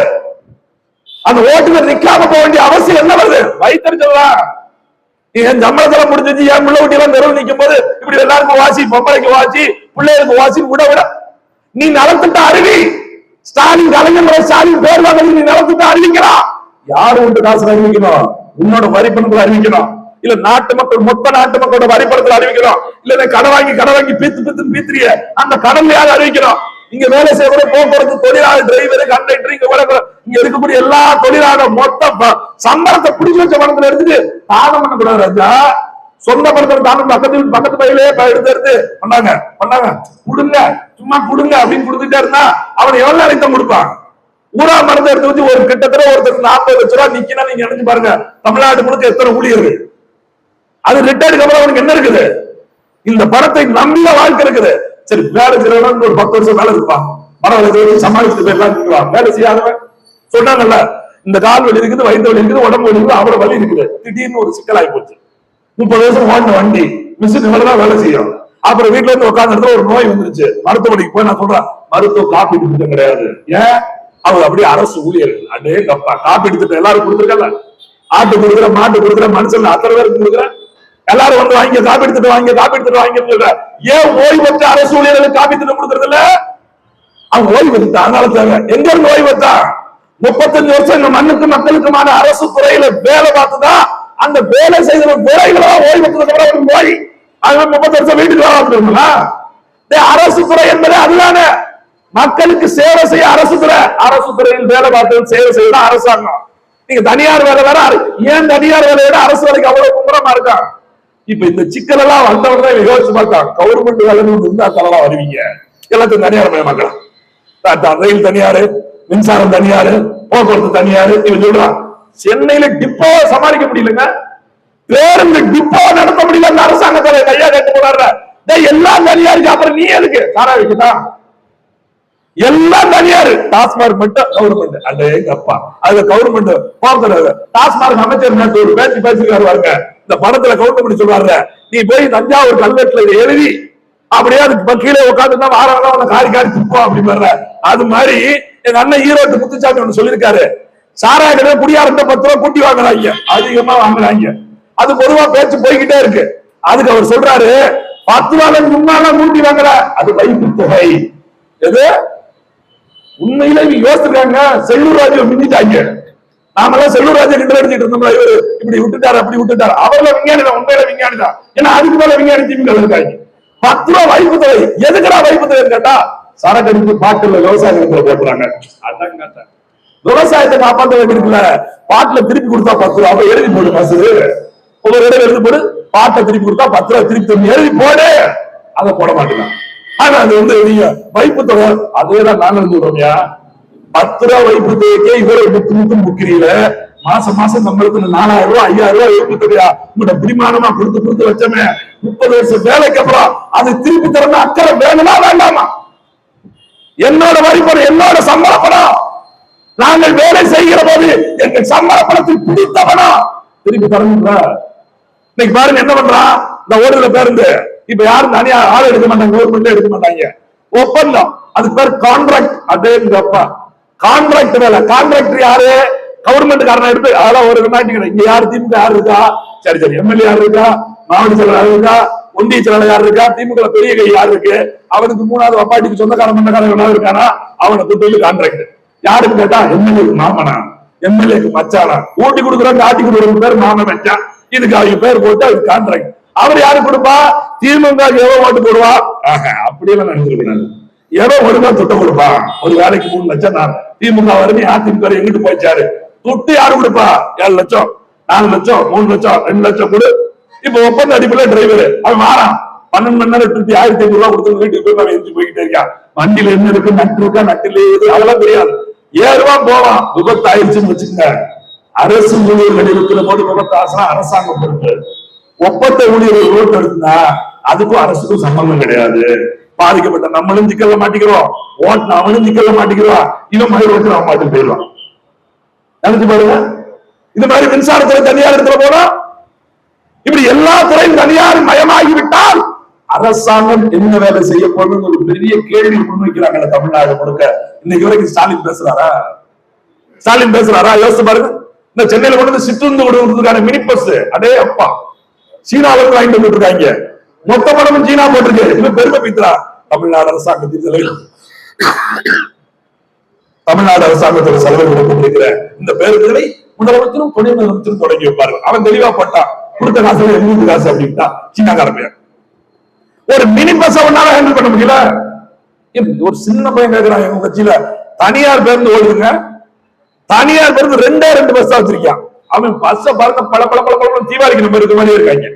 அந்த ஓட்டுநர் நிக்காம போக வேண்டிய அவசியம் என்ன வருது? வைத்தறிச்சலாம். என் சம்பளத்துல முடிஞ்சிச்சு, என் பிள்ளை ஊட்டி எல்லாம் தெருவு நிற்கும் போது இப்படி எல்லாருக்கும் வாசி, பொம்பளைக்கு வாசி, பிள்ளைகளுக்கு வாசி விட விட நீ நலத்திட்ட அறிவி. ஸ்டாலின் கலைஞர் ஸ்டாலின் பேர் வாங்க நீ நலத்திட்ட அறிவிக்கிறா. யாரு உண்டு காசு அறிவிக்கணும்? உன்னோட வரிப்பணத்துல அறிவிக்கணும், இல்ல நாட்டு மக்கள் மொத்த நாட்டு மக்களோட வரிப்பணத்துல அறிவிக்கணும், இல்ல கடன் வாங்கி பீத்து பீத்திரிய அந்த கடன்ல யாரும் அறிவிக்கணும். இங்க வேலை செய்யக்கூடிய போக்குவரத்து தொழிலாளர், டிரைவர், கண்டக்டர், இங்க இருக்கக்கூடிய எல்லா தொழிலாளர் மொத்த சம்பளத்தை பிடிச்சு வச்ச பணத்துல எடுத்துட்டு தானம் பண்ணக்கூடாது ராஜா. சொந்த பணத்துல தானம் பக்கத்து பையிலே எடுத்து பண்ணாங்க கொடுங்க, சும்மா கொடுங்க அப்படின்னு கொடுத்துட்டே இருந்தா அவன் எவ்வளவு நேரம் கொடுப்பான்? ஊரா மருந்து எடுத்து வச்சு ஒரு கிட்டத்தட்ட ஒருத்தருக்கு 40 லட்சம் ரூபாய் நிக்கணும். நீங்க நினைச்சு பாருங்க, தமிழ்நாடு முழுக்க எத்தனை ஊழியர்கள். அது ரிட்டையர்டுக்கு அப்புறம் அவனுக்கு என்ன இருக்குது? இந்த பணத்தை நம்பிய வாழ்க்கை இருக்குது. சரி, வேலை செய்யறவன் ஒரு 10 வருஷம் வேலை இருப்பான், பரவாயில்ல சமாளிச்சுட்டு போயிடலாம். வேலை செய்யாதவன் சொன்னாங்கல்ல, இந்த கால் வலி இருக்குது, வயிற்று வலி இருக்குது, உடம்பு வலி இருக்குது, அவ்வளவு வலி இருக்குது. திடீர்னு ஒரு சிக்கலாகி போச்சு. 30 வருஷம் ஓடின வண்டி மிஷின் இவ்வளவுதான் வேலை செய்யும். அப்புறம் வீட்டுல இருந்து உட்கார்ந்து ஒரு நோய் வந்துருச்சு, மருத்துவமனைக்கு போய் நான் சொல்றேன், மருத்துவ காப்பீடு திட்டம் கிடையாது. ஏன்? அவங்க அப்படியே அரசு ஊழியர்கள். அடே கப்பா, காப்பீடு திட்டம் எல்லாரும் கொடுத்துருக்கல, ஆட்டு கொடுக்குற, மாட்டு கொடுக்குற, மனுஷன் அத்தனை பேருக்கு கொடுக்குற, எல்லாரும் வந்து வாங்கி காப்பீடு திட்டம் வாங்கி சொல்ற. ஏன் ஓய்வு பெற்ற அரசு ஊழியர்களுக்கு காப்பீடு திட்டம் கொடுக்கறது இல்ல? அவங்க ஓய்வு பெற்றான், அதனால தேவை. எங்க இருந்து ஓய்வு பெற்றான்? 35 வருஷம் இந்த மண்ணுக்கு மக்களுக்குமான அரசு துறையில வேலை பார்த்துதான் அந்த வேலை செய்த துறைகளா ஓய்வு பெற்றதுக்கு போய் அதனால 30 வருஷம் வீட்டுக்கு வாங்க. அரசு துறை என்பது அதுதானே, மக்களுக்கு சேவை செய்ய அரசு துறையில் வேலை பார்த்தது சேவை செய்ய அரசாங்கம். நீங்க தனியார் வேலை வேற. ஏன் தனியார் வேலை விட அரசு வேலைக்கு அவ்வளவு கும்பரமா இருக்காங்க? இப்ப இந்த சிக்கல் எல்லாம் வந்தவங்க யோசிச்சு பார்த்தாங்க, கவர்மெண்ட் வேலை இருந்தா தரலாம் வருவீங்க, எல்லாத்தையும் தனியார் மயமாக்கலாம். ரயில் தனியாரு, மின்சாரம் தனியாரு, போக்குவரத்து தனியாரு. இவன் சொல்றான் சென்னையில டிப்போ சமாளிக்க முடியலங்க, பேருந்து டிப்போ நடத்த முடியல, அந்த அரசாங்கத்தை கையா கட்டு போடுற. எல்லாம் தனியாருக்கு, அப்புறம் நீ எதுக்கு சாரா வைக்கதான்? எல்லாம் தனியாரு, டாஸ்மார்க் மட்டும் கவர்மெண்ட். அடே அப்பா, அது கவர்மெண்ட் போக்குறது. டாஸ்மார்க் அமைச்சர் நேற்று ஒரு பேச்சு பேசிருக்காரு பாருங்க, இந்த படத்துல கவர்மெண்ட் சொல்றாரு, நீ போய் தஞ்சாவூர் கல்வெட்டுல எழுதி அப்படியே அதுக்கு கீழே உட்காந்துருந்தா வாரம் உன காரி துப்போம் அப்படின்னு. அது மாதிரி எங்க அண்ணன் ஈரோட்டு முத்துச்சாமி ஒண்ணு சொல்லியிருக்காரு, சாராய கடை குடியாரத்தை 10 ரூபாய் கூட்டி வாங்குறாங்க, அதிகமா வாங்குறாங்க. அது பொதுவா பேச்சு போய்கிட்டே இருக்கு. அதுக்கு அவர் சொல்றாரு, 10 ரூபாய் முன்னால கூட்டி வாங்குற, அது வைப்பு தொகை. எது உண்மையில யோசிச்சிருக்காங்க? செல்லூர் ராஜ்யம் மிஞ்சிட்டாங்க. நாமெல்லாம் செல்லூர் ராஜ்யம் கிட்ட எடுத்துட்டு இருந்தோம், இவரு இப்படி விட்டுட்டாரு அப்படி விட்டுட்டாரு. அவர்ல விஞ்ஞானி தான், உண்மையில விஞ்ஞானி தான். ஏன்னா அதுக்கு மேல விஞ்ஞானி திமுக இருக்காங்க. 10 ரூபாய் வைப்பு தொகை. எதுக்குடா வைப்பு தொகை கேட்டா, சரக்கடிப்பு பாட்டுல விவசாயத்துல போட்டுறாங்க. அதான் விவசாயத்தை காப்பாற்ற வேண்டியிருக்குல்ல, பாட்டுல திருப்பி கொடுத்தா 10 ரூபாய் எழுதி போடு. காசு ஒவ்வொரு இடம் எழுதி போடு, பாட்டை திருப்பி கொடுத்தா 10 ரூபாய் திருப்பி எழுதி போடு. அதை போட மாட்டேங்கிறான். ஆனா அது வந்து நீங்க வைப்பு தொகை அதேதான் நாங்கள் சொல்றோம்யா. 10 ரூபாய் வைப்பு தொகைக்கே இவரை முத்து முக்கிறீல. மாசம் நம்மளுக்கு 4000 ரூபாய் 5000 ரூபாய் வைப்பு தொகையா உங்களோட பிடிமானமா கொடுத்து வச்சோமே. 30 வருஷம் வேலைக்கு அப்புறம் அது திருப்பி தரணும் அக்கறை வேணுமா வேண்டாமா? என்னோட வரிப்பணம், என்னோட சம்பள பணம், நாங்கள் வேலை செய்கிற போது எங்கள் சம்பள பணத்தில் பிடித்த பணம் திருப்பி தரணும்ல. இன்னைக்கு பாருங்க என்ன பண்றான், இந்த ஓடுற பேருந்து இப்ப யாரும் தனியா ஆள் எடுக்க மாட்டாங்க, கவர்மெண்ட்ல எடுக்க மாட்டாங்க, ஒப்பந்தம். அதுக்கு பேர் கான்ட்ராக்ட். அதே அப்பா கான்ட்ராக்ட் வேலை. கான்ட்ராக்டர் யாரு? கவர்மெண்ட் காரன் எடுத்து அதெல்லாம் ஒரு மாட்டிக்கிறேன். இங்க யாரு திமுக யாரு இருக்கா, சரி சரி எம்எல்ஏ யாரு இருக்கா, மாவட்ட செயலர் யாரு இருக்கா, ஒன்றிய செயலர் யாரு இருக்கா, திமுக பெரிய கை யாரு இருக்கு, அவனுக்கு மூணாவது அப்பாட்டிக்கு சொந்தக்காரன் மண்டக்காரன் இருக்கானா, அவனை கூட்டு கான்ட்ராக்ட். யாருக்கு கேட்டா எம்எல்ஏக்கு மாமனா, எம்எல்ஏக்கு மச்சானா, ஊட்டி கொடுக்குறாங்க ஆட்டி கொடுக்குற பேர் மாமன் மச்சான், இதுக்கு அவங்க பேர் போட்டு அது கான்ட்ராக்ட். அவர் யாரு கொடுப்பா, திமுக எவ்வளவு ஓட்டு போடுவா, அப்படியெல்லாம் நினைச்சிருக்கிறாங்க. ஏதோ ஒழுங்கா தொட்ட கொடுப்பா, ஒரு வேலைக்கு 3 லட்சம் நான் திமுக வரும், அதிமுக எங்கிட்டு போயிச்சாரு, தொட்டு யாரு கொடுப்பா, 7 லட்சம் 4 லட்சம் 3 லட்சம் 2 லட்சம் கொடு. இப்ப ஒப்பந்த அடிப்படையில் டிரைவர் அவன் மாறான், 12 மணி நேரம் 1500 ரூபாய் கொடுத்து வீட்டுக்கு போய் அவன் எரிஞ்சு போய்கிட்டே இருக்கான். வண்டியில என்ன இருக்கு, நட்டு இருக்கா நட்டிலே அதெல்லாம் தெரியாது, ஏறுவான் போவான். விபத்து ஆயிடுச்சுன்னு வச்சுக்கங்க, அரசு ஊழியர்கள் இருக்கிற போது விபத்து ஆசனா அரசாங்கம் பொறுப்பு. ஒப்பந்த ஊழியர்கள் ரோட் எடுத்தா அதுக்கும் அரசுக்கும் சம்பந்தம் கிடையாது. பாதிக்கப்பட்ட நம்மளும் சிக்கல்ல மாட்டிக்கிறோம், ஓட்டுன அவனும் சிக்கல்ல மாட்டிக்கிறோம், இவன் மாதிரி ரோட்டில் அவன் மாட்டி போயிடுவான். நினைச்சு பாருங்க. இந்த மாதிரி மின்சாரத்துறை தனியார் இடத்துல போனா, இப்படி எல்லா துறையும் தனியார் மயமாகிவிட்டால் அரசாங்கம் என்ன வேலை செய்ய போறது ஒரு பெரிய கேள்வி முன்வைக்கிறாங்க தமிழ்நாடு முழுக்க. இன்னைக்கு வரைக்கும் ஸ்டாலின் பேசுறாரா? ஸ்டாலின் பேசுறாரா? யோசிச்சு பாருங்க. இந்த சென்னையில கொண்டு வந்து சிற்றுந்து கொடுக்கிறதுக்கான மினி பஸ், அடே அப்பா சீனால இருந்து வாங்கிட்டு வந்துட்டு இருக்காங்க, மொத்த பணமும் சீனா போட்டிருக்கு. இன்னும் பெருமை பீத்துறா தமிழ்நாடு அரசாங்கத்தின் செலவில், தமிழ்நாடு அரசாங்கத்தில் செலவு கொடுத்திருக்கிற இந்த பேருந்துகளை முதலமைச்சரும் துணை முதலமைச்சரும் தொடங்கி வைப்பாரு. அவன் தெளிவா பட்டான், கொடுத்த காசு 800 காசு அப்படின்ட்டா சீனாக்கார பையன். ஒரு மினி பஸ் அவனால ஹேண்டில் பண்ண முடியல. ஒரு சின்ன பையன் கேட்கிறான், எங்க கட்சியில தனியார் பேருந்து ஓடுதுங்க, தனியார் பேருந்து 2 பஸ் வச்சிருக்கான். அவன் பஸ் பாருங்க பல பல பல பல தீபாவளிக்கு நம்ம இருக்க மாதிரி இருக்காங்க.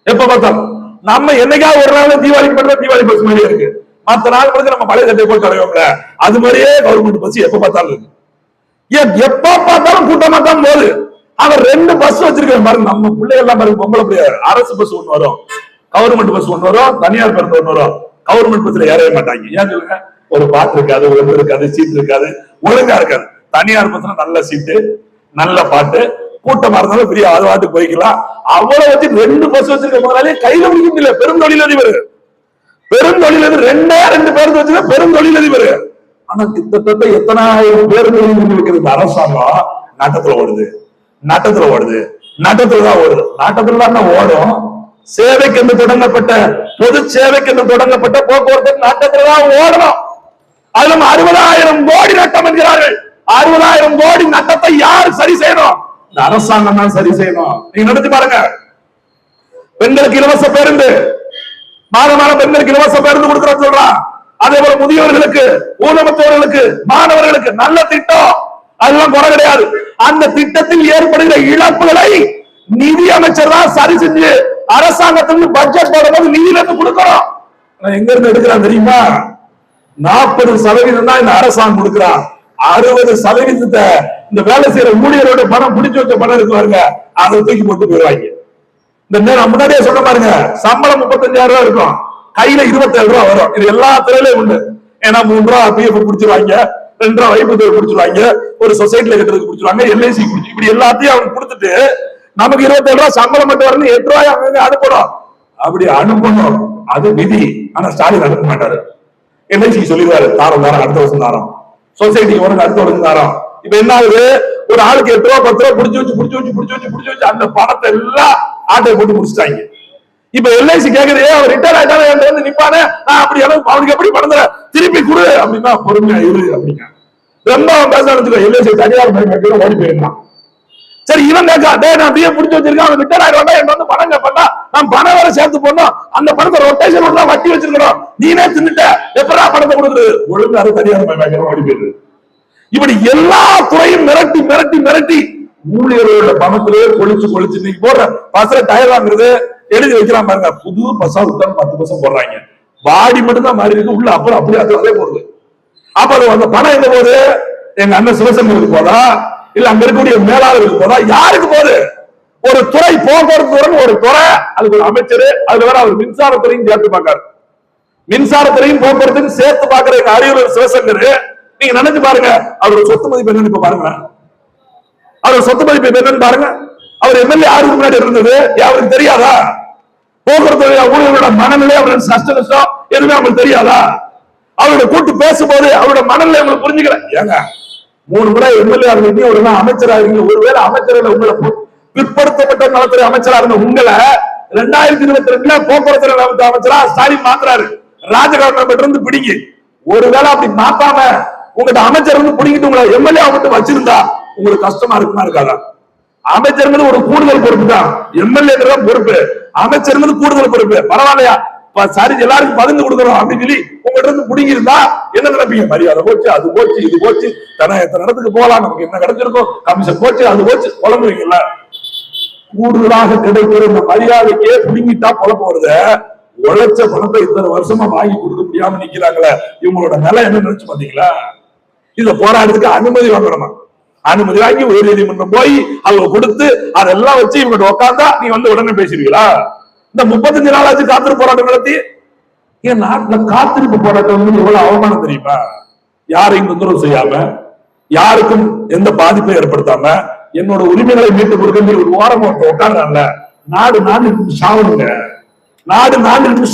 எப்ப பார்த்தாலும் நம்ம என்னைக்காவது ஒரு நாள் தீபாவளிக்கு மட்டும் தீபாவளி பஸ் மாதிரியே இருக்கு, மற்ற நாள் மட்டும் நம்ம பழைய சட்டை போட்டு அடையோம்ல, அது மாதிரியே கவர்மெண்ட் பஸ் எப்ப பார்த்தாலும் இருக்கு. எப்ப பார்த்தாலும் கூட்டமா தான் போகுது. அவன் 2 பஸ் வச்சிருக்கான் பாருங்க. நம்ம பிள்ளைகள் பாருங்க, பொம்பளை பிள்ளைய அரசு பஸ் ஒண்ணு வரும், கவர்மெண்ட் பஸ் ஒண்ணு வரும், தனியார் பேருந்து ஒண்ணு வரும். கவர்மெண்ட் பஸ்ல ஏறவே மாட்டாங்க. ஏன் சொல்லுங்க? ஒரு பாட்டு இருக்காது, ஒழுங்கு இருக்காது, சீட் இருக்காது, ஒழுங்கா இருக்காது. தனியார் பஸ்ல நல்ல சீட்டு, நல்ல பாட்டு, கூட்டமா இருந்தாலும் பெரிய ஆதவாட்டுக்கு போய்க்கலாம். அவ்வளவு வச்சு 2 பஸ் வச்சிருக்க முதலாளி கையில முடிக்க முடியல. பெருந்தொழிலதிபர், பெருந்தொழிலதிபர் 2 பேருந்து வச்சுக்க பெருந்தொழிலதிபர். ஆனா கிட்டத்தட்ட எத்தனாயிரம் பேருந்து இருக்கிற அரசாங்கம் நாட்டத்துல ஓடுது, நாட்டத்துல ஓடுது, நாட்டத்துலதான் ஓடுது. நாட்டத்துல தான் ஓடும். சேவைக்கு என்று தொடங்கப்பட்ட, பொது சேவைக்கு என்று தொடங்கப்பட்ட போக்குவரத்து நாட்டத்துலதான் ஓடணும். அதுல 60,000 கோடி நட்டம் என்கிறார்கள். 60,000 கோடி நட்டத்தை யார் சரி செய்யணும்? அரசாங்கம் தான் சரி செய்யணும். நீங்க நினைச்சு பாருங்க. பெண்களுக்கு இலவச பேருந்து, மாதமான பெண்களுக்கு இலவச பேருந்து கொடுக்கிறோம் சொல்றான். அதே போல முதியோர்களுக்கு, ஊனமுற்றோர்களுக்கு, மாணவர்களுக்கு நல்ல திட்டம், அதெல்லாம் குறை கிடையாது. அந்த திட்டத்தில் ஏற்படுகிற இழப்புகளை நிதி அமைச்சர் தான் சரி செஞ்சு அரசாங்கத்திற்கு பட்ஜெட் போடும்போது நிதியில இருந்து கொடுக்கிறோம். எங்க இருந்து எடுக்கிறான் தெரியுமா? 40% தான் இந்த அரசாங்கம் கொடுக்கிறான். 60% இந்த வேலை செய்யற ஊழியரோட பணம் பிடிச்சு வச்ச பணம் இருக்கு பாருங்க, அதை தூக்கி போட்டு போயிடுவாங்க. இந்த நேரம் முன்னாடியே சொன்ன பாருங்க, சம்பளம் 35,000 ரூபாய் இருக்கும், கையில 27 ரூபாய் வரும். இது எல்லா துறையிலும் உண்டு. ஏன்னா 3 ரூபா பிஎஃப் குடிச்சிருவாங்க, 2 ரூபா வைப்பு தொகை குடிச்சிருவாங்க, ஒரு சொசைட்டில கட்டுறதுக்கு குடிச்சிருவாங்க, எல்ஐசி குடிச்சு, இப்படி எல்லாத்தையும் அவங்க கொடுத்துட்டு நமக்கு 27 ரூபாய் சம்பளம் மட்டும் வரணும், 8 ரூபாய் அவங்க அனுப்பணும். அப்படி அனுப்பணும், அது விதி. ஆனா ஸ்டாலின் அனுப்ப மாட்டாரு. எல்ஐசி சொல்லிடுவாரு, தாரம் தாரம் அடுத்த வருஷம் தாரம், சொசைட்டிக்கு உனக்கு அடுத்த வருஷம் தாரம். இப்ப என்ன ஆகுது? ஒரு ஆளுக்கு 8 ரூபா 10 ரூபா புடிச்சு வச்சு அந்த பணத்தை எல்லாம் ஆட்டை போட்டு முடிச்சுட்டாங்க. இப்ப எல்ஐசி கேக்குது, அவர் ரிட்டையர் ஆயிட்டாரு வந்து நிப்பானே, அப்படி அவனுக்கு எப்படி பணம் தர திருப்பி கொடு அப்படின்னா பொறுமையா இரு அப்படிங்க. ரொம்ப பேச நினைச்சுக்கோ, எல்ஐசி தனியார் ஓடி போயிருந்தான். சரி, இவன் கேட்கா, நான் பிஏ புடிச்சு வச்சிருக்கேன், அவன் ரிட்டையர் ஆயிடுவாங்க, என்ன வந்து பணம் கேட்பா, நான் பணம் வேற சேர்த்து போடணும், அந்த பணத்தை ரொட்டேஷன் வட்டி வச்சிருக்கிறோம், நீனே தின்னுட்ட, எப்படா பணத்தை கொடுக்குறது? ஒழுங்கு தனியார் ஓடி போயிருது. இப்படி எல்லா துறையும் மிரட்டி மிரட்டி மிரட்டி ஊழியர்களோட பணத்திலே கொளிச்சு இன்னைக்கு போடுற பஸ்ல டயர் வாங்குறது எழுதி வைக்கலாம் பாருங்க, புது பஸ்ஸா விட்டாலும் 10% போடுறாங்க. பாடி மட்டும் தான் மாறி இருக்கு, உள்ள அப்புறம் அப்படியே அதே போடுது. அப்ப அந்த பணம் எங்க போகுது? எங்க அண்ணன் சிவசங்கருக்கு போதா, இல்ல அங்க இருக்கக்கூடிய மேலாளருக்கு போதா, யாருக்கு போகுது? ஒரு துறை, போக்குவரத்து ஒரு துறை, அதுக்கு ஒரு அமைச்சர், அதுல வேற அவர் மின்சாரத்துறையும் சேர்த்து பார்க்காரு. மின்சாரத்துறையும் போக்குவரத்தையும் சேர்த்து பார்க்கிற எங்க அரியலூர் சிவசங்கர், நீங்க நினைச்சு பாருங்க, அவரோட சொத்து மதிப்பு என்னன்னு இப்ப பாருங்க. அவரோட சொத்து மதிப்பு என்னன்னு பாருங்க. அவர் எம்எல்ஏ யாருக்கு முன்னாடி இருந்தது அவருக்கு தெரியாதா? போக்குவரத்து ஊழியர்களோட மனநிலை, அவரோட கஷ்ட நஷ்டம் எதுவுமே அவங்களுக்கு தெரியாதா? அவரோட கூட்டு பேசும்போது அவரோட மனநிலை உங்களுக்கு புரிஞ்சுக்கல. ஏங்க 3 முறை எம்எல்ஏ இருந்தீங்க, ஒரு அமைச்சரா இருந்தீங்க. ஒருவேளை அமைச்சர்கள் உங்களை பிற்படுத்தப்பட்ட நலத்துறை அமைச்சரா இருந்த உங்களை 2022 போக்குவரத்து நலத்துறை அமைச்சரா ஸ்டாலின் மாத்துறாரு. ராஜகாரணம் இருந்து பிடிங்கி ஒருவேளை அப்படி மாத்தாம உங்கள்கிட்ட அமைச்சர் இருந்து பிடிங்கிட்டு உங்களை எம்எல்ஏ மட்டும் வச்சிருந்தா உங்களுக்கு கஷ்டமா இருக்குமா இருக்காதா? அமைச்சர் ஒரு கூடுதல் பொறுப்பு தான், எம்எல்ஏ பொறுப்பு, அமைச்சர் கூடுதல் பொறுப்பு. பரவாயில்லையா, சரி எல்லாருக்கும் பகிர்ந்து கொடுக்கறோம் அப்படின்னு சொல்லி உங்ககிட்ட இருந்து பிடிங்கி இருந்தா என்ன நினைப்பீங்க? மரியாதை போச்சு, அது போச்சு, இது போச்சு, எத்தனை இடத்துக்கு போகலாம், நமக்கு என்ன கிடைச்சிருக்கோம், கமிஷன் போச்சு, அது போச்சு, குழம்புவீங்கல்ல. கூடுதலாக கிடைக்கிற இந்த மரியாதைக்கே பிடிங்கிட்டா குழப்பம் வருது. உழைச்ச பணத்தை இத்தனை வருஷமா வாங்கி கொடுக்க முடியாம நிக்கிறாங்களே, இவங்களோட நிலை என்ன நினைச்சு பாத்தீங்களா? இத போராட்டத்துக்கு அனுமதி வாங்கணுமா? அனுமதி வாங்கி உயர் நீதிமன்றம் போய் அவங்க கொடுத்து அதெல்லாம் வச்சு இவங்க உட்காந்தா நீ உடனே பேசுவீங்களா? இந்த 35 நாளாச்சு காத்திருப்பு போராட்டம் நடத்தி என் நாட்டுல காத்திருப்பு போராட்டம் எவ்வளவு அவமானம் தெரியுமா? யாரையும் தொந்தரவு செய்யாம, யாருக்கும் எந்த பாதிப்பை ஏற்படுத்தாம என்னோட உரிமைகளை மீட்டு கொடுக்க ஒரு ஓரம் உட்கார்றாங்கல்ல. நாடு சாவணுங்க, நாடு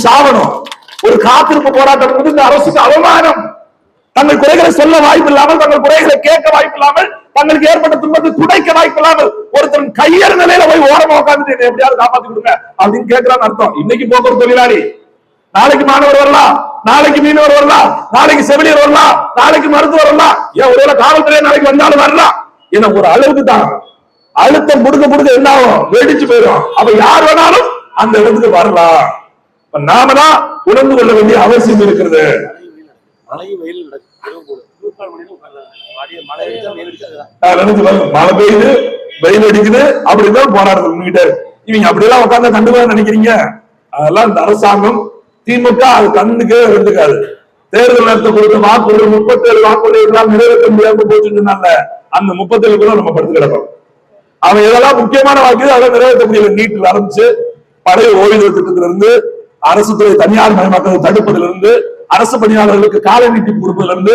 சாவணும். ஒரு காத்திருப்பு போராட்டம் இந்த அரசுக்கு அவமானம். தங்கள் குறைகளை சொல்ல வாய்ப்பு இல்லாமல், தங்கள் குறைகளை கேட்க வாய்ப்பு இல்லாமல், தங்களுக்கு ஏற்பட்ட துன்பத்தை துடைக்க வாய்ப்பு இல்லாமல் ஒருத்தர் கையறு நிலையில போய் ஓரமா உட்கார்ந்து எப்படியாவது காப்பாத்தி கொடுங்க அப்படின்னு கேட்கிறான்னு அர்த்தம். இன்னைக்கு போக்குவரத்து தொழிலாளி, நாளைக்கு மாணவர் வரலாம், நாளைக்கு மீனவர் வரலாம், நாளைக்கு செவிலியர் வரலாம், நாளைக்கு மருத்துவர் வரலாம், ஏன் ஒருவேளை காவல்துறை நாளைக்கு வந்தாலும் வரலாம். ஏன்னா ஒரு அளவுக்கு தான் அழுத்தம் முடுக்க என்ன ஆகும், வெடிச்சு போயிடும். அப்ப யார் வேணாலும் அந்த இடத்துக்கு வரலாம். நாம தான் உணர்ந்து கொள்ள வேண்டிய அவசியம் இருக்கிறது. மழை பெய்யுது, வெயில் அடிக்குது, அப்படிதான் போராடுறது. இவங்க அப்படியெல்லாம் உட்கார்ந்து கண்டுதான் நினைக்கிறீங்க? அதெல்லாம் இந்த அரசாங்கம் திமுக அது கண்ணுக்கே இருந்துக்காது. தேர்தல் நேரத்தை கொடுத்த வாக்குறுதி 37 வாக்குறுதிகளால் நிறைவேற்ற முடியாம போச்சுன்னால அந்த 37 நம்ம படுத்து கிடப்போம். அவன் எதெல்லாம் முக்கியமான வாக்குறுதி அதெல்லாம் நிறைவேற்ற முடியல. நீட்டில் ஆரம்பிச்சு பழைய ஓய்வு திட்டத்திலிருந்து, அரசு துறை தனியார் மயமாக்கத்தை தடுப்பதிலிருந்து, அரசு பணியாளர்களுக்கு காலை நீட்டிப்பு கொடுப்பதிலிருந்து,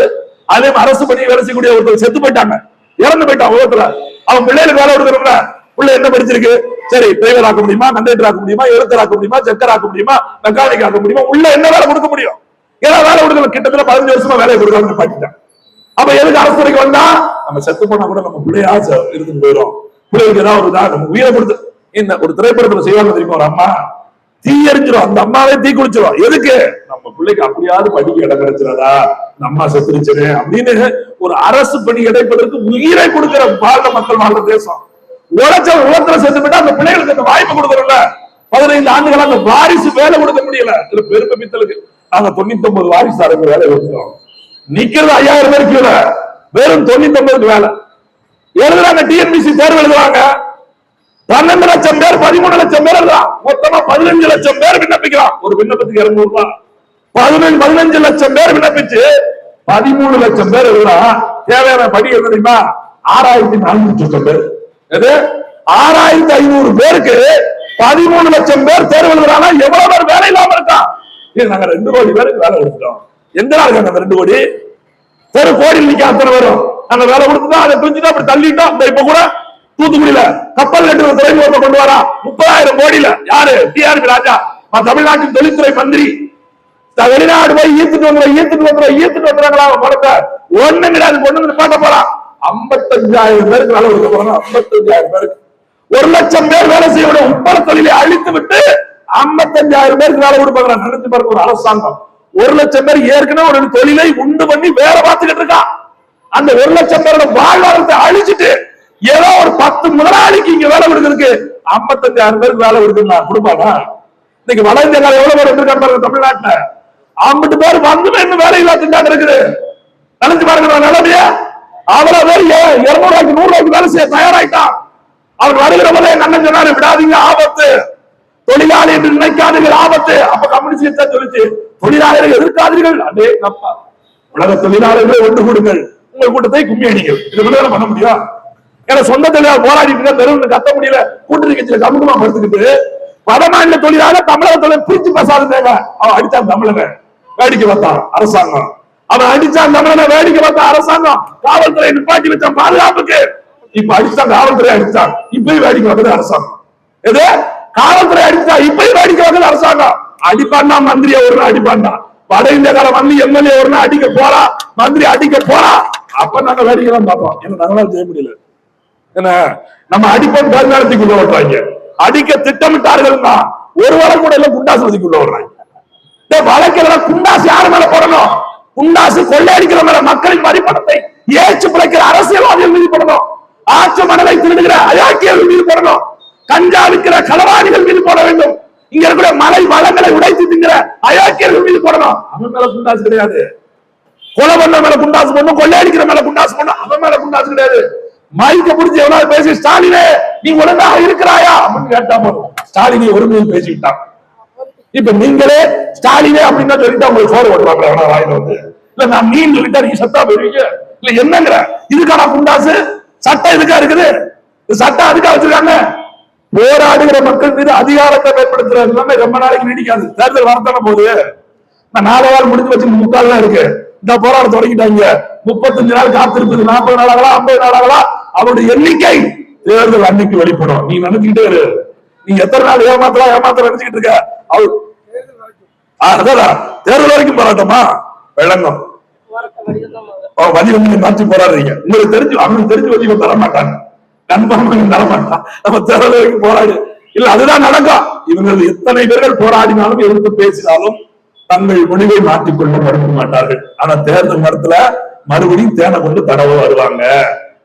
அதே அரசு பணியை வேலை செய்யக்கூடிய ஒருத்தர் செத்து போயிட்டாங்க, இறந்து போயிட்டான் உலகத்துல. அவன் பிள்ளைகளுக்கு வேலை கொடுக்கறோம்ல, பிள்ளை என்ன படிச்சிருக்கு, சரி டிரைவர் ஆக்க முடியுமா, கண்டக்டர் ஆக்க முடியுமா, எழுத்தர் ஆக்க முடியுமா, செக்கர் ஆக்க முடியுமா, மெக்கானிக் ஆக்க முடியுமா, உள்ள என்ன வேலை கொடுக்க முடியும்? ஏன்னா வேலை கொடுக்கல, கிட்டத்தட்ட 15 வருஷமா வேலை கொடுக்காம பாக்கிட்டான். அப்ப எதுக்கு அரசு துறைக்கு வந்தா? நம்ம செத்து போனா கூட நம்ம பிள்ளையா இருந்து போயிடும். பிள்ளைகளுக்கு ஏதாவது ஒரு நம்ம உயிரை கொடுத்து இந்த ஒரு திரைப்படத்துல செய்வாங்க தெரியுமா, ஒரு அம்மா தீ எரிஞ்சிடும், அந்த அம்மாவே தீ குளிச்சிடும். எதுக்கு? நம்ம பிள்ளைக்கு அப்படியாவது படிக்க இடம் கிடைச்சிடாதா, நம்ம செத்துருச்சு அப்படின்னு ஒரு அரசு பணி கிடைப்பதற்கு உயிரை கொடுக்கிற வாழ்ந்த மக்கள் வாழ்ந்த தேசம். உழைச்ச உலகத்துல செத்து போயிட்டா அந்த பிள்ளைகளுக்கு அந்த வாய்ப்பு கொடுக்கறோம்ல. 15 ஆண்டுகள் அந்த வாரிசு வேலை கொடுக்க முடியல. இதுல பெருமை மித்தலுக்கு நாங்க 99 வாரிசாருக்கு வேலை கொடுக்கிறோம். நிக்கிறது 5000 பேருக்கு இல்ல, வெறும் 99 வேலை எழுதுறாங்க. டிஎன்பிசி தேர்வு எழுதுவாங்க, 12 லட்சம் பேர் 13 லட்சம் பேர் எழுதலாம். மொத்தமா 15 லட்சம் பேர் விண்ணப்பிக்கலாம். ஒரு விண்ணப்பத்துக்கு 200 ரூபாய். 15 லட்சம் பேர் விண்ணப்பிச்சு 13 லட்சம் பேர் எழுதலாம். தேவையான படி என்ன தெரியுமா? 6400 பேர். எது 6500 பேருக்கு 13 லட்சம் பேர் தேர்வு எழுதுறாங்க. எவ்வளவு பேர் வேலை இல்லாம இருக்கா? நாங்க 2 கோடி பேருக்கு வேலை கொடுத்துட்டோம். எந்த நாள் இருக்காங்க அந்த 2 கோடி? ஒரு கோடி நிக்க அத்தனை வரும். நாங்க வேலை கொடுத்துட்டோம், அதை பிரிச்சுட்டோம், அப்படி தள்ளிட்டோம். இப்ப கூட தூத்துக்குடியில கப்பல் கட்டுற துறைமுகத்தை கொண்டு வரா 30,000 கோடியில. யாரு? டிஆர்பி ராஜா, தமிழ்நாட்டின் தொழில்துறை மந்திரி. வெளிநாடு போய் ஈர்த்துட்டு வந்துடுறாங்களா பணத்தை? ஒண்ணு கிடையாது, கொண்டு வந்து பாட்ட போறான். 55,000 பேருக்கு வேலை கொடுக்க போறாங்க. 55,000 பேருக்கு 1 லட்சம் பேர் வேலை செய்ய உட்பட தொழிலை அழித்து விட்டு 55,000 பேருக்கு வேலை கொடுப்பாங்க. நினைச்சு பாருங்க, ஒரு அரசாங்கம் 1 லட்சம் பேர் ஏற்கனவே ஒரு தொழிலை உண்டு பண்ணி வேலை பார்த்துக்கிட்டு இருக்கான். அந்த 1 லட்சம் பேரோட வாழ்வாதாரத்தை அழிச்சுட்டு ஏதோ ஒரு 10 முதலாளிக்கு இங்க வேலை கொடுக்கறதுக்கு 55,000 பேருக்கு வேலை கொடுக்கணும் கொடுப்பாங்க. இன்னைக்கு வட இந்தியாவில் எவ்வளவு பேர் இருக்காங்க தமிழ்நாட்டுல? 50 பேர் வந்துமே இன்னும் வேலை இல்லா திண்டாட்டம் இருக்குது. நினைச்சு பாருங்க நிலைமையா. அவ்வளவு பேர் 200 ரூபாய்க்கு 100 ரூபாய்க்கு வேலை செய்ய தயாராயிட்டான். அவர் வருகிற போது என் அண்ணன் சொன்னாரு, விடாதீங்க ஆபத்து, தொழிலாளி என்று நினைக்காதீர்கள் ஆபத்து. அப்ப கம்யூனிஸ்ட் சொல்லிச்சு, தொழிலாளர்கள் எதிர்க்காதீர்கள். அதே தப்பா, உலக தொழிலாளர்களை ஒன்று கூடுங்கள், உங்கள் கூட்டத்தை கும்மி அடிங்கள். இது பண்ண முடியும்? ஏன்னா சொந்த தொழிலாளர் போராடிட்டு தெருவில் கத்த முடியல, கூட்டணி கட்சியில கமுகமா படுத்துக்கிட்டு வடமாநில தொழிலாளர் தமிழக தொழில் பிரிச்சு பேசாத. அவன் அடிச்சான் தமிழக, வேடிக்கை பார்த்தான் அரசாங்கம். அவன் அடிச்சான் தமிழக, வேடிக்கை பார்த்த அரசாங்கம். காவல்துறை நிப்பாட்டி வச்சான் பாதுகாப்புக்கு. இப்ப அடிச்சா காவல்துறை அடிச்சா இப்பயும் வேடிக்கை வைக்கிறது அரசாங்கம். எது காவல்துறை அடிச்சா இப்பயும் வேடிக்கை வைக்கிறது அரசாங்கம். அடிப்பான்னா மந்திரியா ஒரு நாள் அடிப்பான்னா, வட இந்தியக்கார வந்து எம்எல்ஏ ஒரு நாள் அடிக்க போறா, மந்திரி அடிக்க போறா, அப்ப நாங்க வேடிக்கை தான் பார்ப்போம். ஏன்னா நாங்களால செய்ய முடியல. என்ன நம்ம அடிப்போம் பேருந்துக்குள்ள ஓட்டுறாங்க, அடிக்க திட்டமிட்டார்கள்னா ஒரு வழக்கு கூட இல்ல குண்டாசு வதிக்குள்ள ஓடுறாங்க. வழக்கில் குண்டாசு யாரு மேல போடணும்? குண்டாசு கொள்ளையடிக்கிற மேல மக்களின் வரிப்பணத்தை ஏற்று பிழைக்கிற அரசியல்வாதிகள் மீது போடணும். ஆட்சி மணலை திருடுகிற அயோக்கியர்கள் மீது போடணும். கஞ்சா விற்கிற களவாணிகள் மீது போட வேண்டும். இங்க இருக்கிற மலை வளங்களை உடைத்து திங்கிற அயோக்கியர்கள் மீது போடணும். அவன் மேல குண்டாசு கிடையாது. கொலை பண்ண மேல குண்டாசு பண்ணும், கொள்ளையடிக்கிற மேல குண்டாசு பண்ணும், அவன் மேல குண்டாசு கிடையாது. மைக்க பிடிச்சி எவனாவது பேசி ஸ்டாலினே நீ ஒழுங்காக இருக்கிறாயா அப்படின்னு கேட்டா போதும், ஸ்டாலினை ஒருமையில் பேசிக்கிட்டான். இப்ப நீங்களே ஸ்டாலினே அப்படின்னு சொல்லிட்டு உங்களுக்கு சோறு ஓட்டுவாங்க வாயில வந்து, இல்ல நான் மீன் சொல்லிட்டா நீங்க சத்தா போயிருவீங்க. இல்ல என்னங்கிற இதுக்கான குண்டாசு சட்டம் இதுக்கா இருக்குது? சட்டம் அதுக்கா வச்சிருக்காங்க. போராடுகிற மக்கள் மீது அதிகாரத்தை பயன்படுத்துற எல்லாமே ரொம்ப நாளைக்கு நீடிக்காது. தேர்தல் வரத்தான போகுது. நான் 4 நாள் முடிஞ்சு வச்சு 3 நாள் இருக்கு. இந்த போராட்டம் தொடங்கிட்டாங்க. 35 நாள் காத்திருப்பது 40 நாள் ஆகலாம், 50 நாள் ஆகலாம். அவருடைய எண்ணிக்கை தேர்தல் அன்னைக்கு வெளிப்படும். நீ நினைச்சுக்கிட்டே இரு. நீ எத்தனை நாள் ஏமாத்தலாம் நினைச்சுக்கிட்டு இருக்க? தேர்தல் வரைக்கும் போராட்டமா விளங்கும். வடிவங்களை மாற்றி போராடுறீங்க. உங்களுக்கு தெரிஞ்சு அவங்களுக்கு தெரிஞ்சு வடிவம் தர மாட்டாங்க, கன்ஃபார்ம் தர மாட்டான். நம்ம தேர்தல் வரைக்கும் போராடு இல்ல, அதுதான் நடக்கும். இவங்க எத்தனை பேர்கள் போராடினாலும் எதிர்த்து பேசினாலும் தங்கள் முடிவை மாற்றிக்கொள்ள மறுக்க மாட்டார்கள். ஆனா தேர்தல் நேரத்துல மறுபடியும் தேனை கொண்டு தடவை வருவாங்க.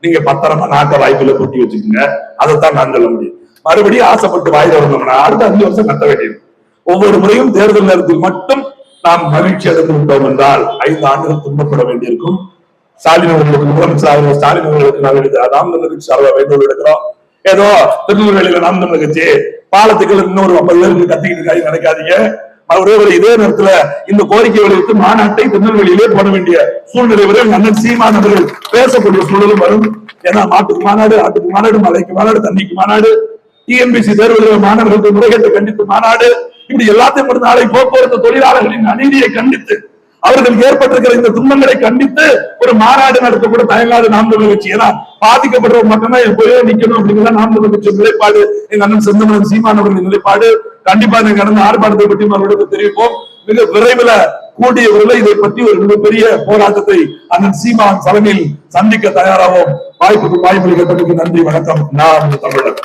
நீங்க பத்திரமா நாக்க வாய்ப்புல கொட்டி வச்சுக்கோங்க. அதைத்தான் நான் சொல்ல முடியும். மறுபடியும் ஆசைப்பட்டு வாயில வந்தோம்னா அடுத்த 5 வருஷம் கட்ட வேண்டியது. ஒவ்வொரு முறையும் தேர்தல் நேரத்தில் மட்டும் நாம் மகிழ்ச்சி அடைந்து விட்டோம் என்றால் 5 ஆண்டுகள் துன்பப்பட வேண்டியிருக்கும். ஸ்டாலின் அவர்களுக்கு முதலமைச்சர் ஸ்டாலின் அவர்களுக்கு நாங்கள் நாம் தமிழர் கட்சி சார்பாக வேண்டுகோள் எடுக்கிறோம். ஏதோ திருநெல்வேலியில நாம் தமிழர் கட்சி பாலத்துக்கள் இன்னொரு 50 பேருக்கு கத்திக்கிட்டு இருக்காங்க நினைக்காதீங்க. அவரே இதே நேரத்துல இந்த கோரிக்கைகளை வைத்து மாநாட்டை திருநெல்வேலியிலே போட வேண்டிய சூழ்நிலை வரை அண்ணன் சீமான் அவர்கள் பேசக்கூடிய சூழலும் வரும். ஏன்னா மாட்டுக்கு மாநாடு, ஆட்டுக்கு மாநாடு, மலைக்கு மாநாடு, தண்ணிக்கு மாநாடு, டிஎன்பிசி தேர்வு மாணவர்களுக்கு முறைகேட்டை கண்டித்து மாநாடு, இப்படி எல்லாத்தையும் ஒரு நாளை போக்குவரத்து தொழிலாளர்களின் அநீதியை கண்டித்து அவர்களுக்கு ஏற்பட்டிருக்கிற இந்த துன்பங்களை கண்டித்து ஒரு மாநாடு நடத்த கூட தயங்காது நாம் தமிழர் கட்சி. ஏன்னா பாதிக்கப்படுறவங்க மட்டும்தான் எப்போயோ நிக்கணும் அப்படிங்கிற நாம் தமிழர் கட்சி நிலைப்பாடு, எங்க அண்ணன் செந்தமலன் சீமான் அவர்களின் நிலைப்பாடு. கண்டிப்பா நீங்க கடந்த ஆர்ப்பாட்டத்தை பற்றி அவர்களுக்கு தெரிவிப்போம். மிக விரைவில் கூடிய விரைவில் இதை பற்றி ஒரு மிகப்பெரிய போராட்டத்தை அண்ணன் சீமான் தலைமையில் சந்திக்க தயாராகும். வாய்ப்புக்கு வாய்ப்பளிக்கப்பட்டதுக்கு நன்றி, வணக்கம். நான் தமிழர்.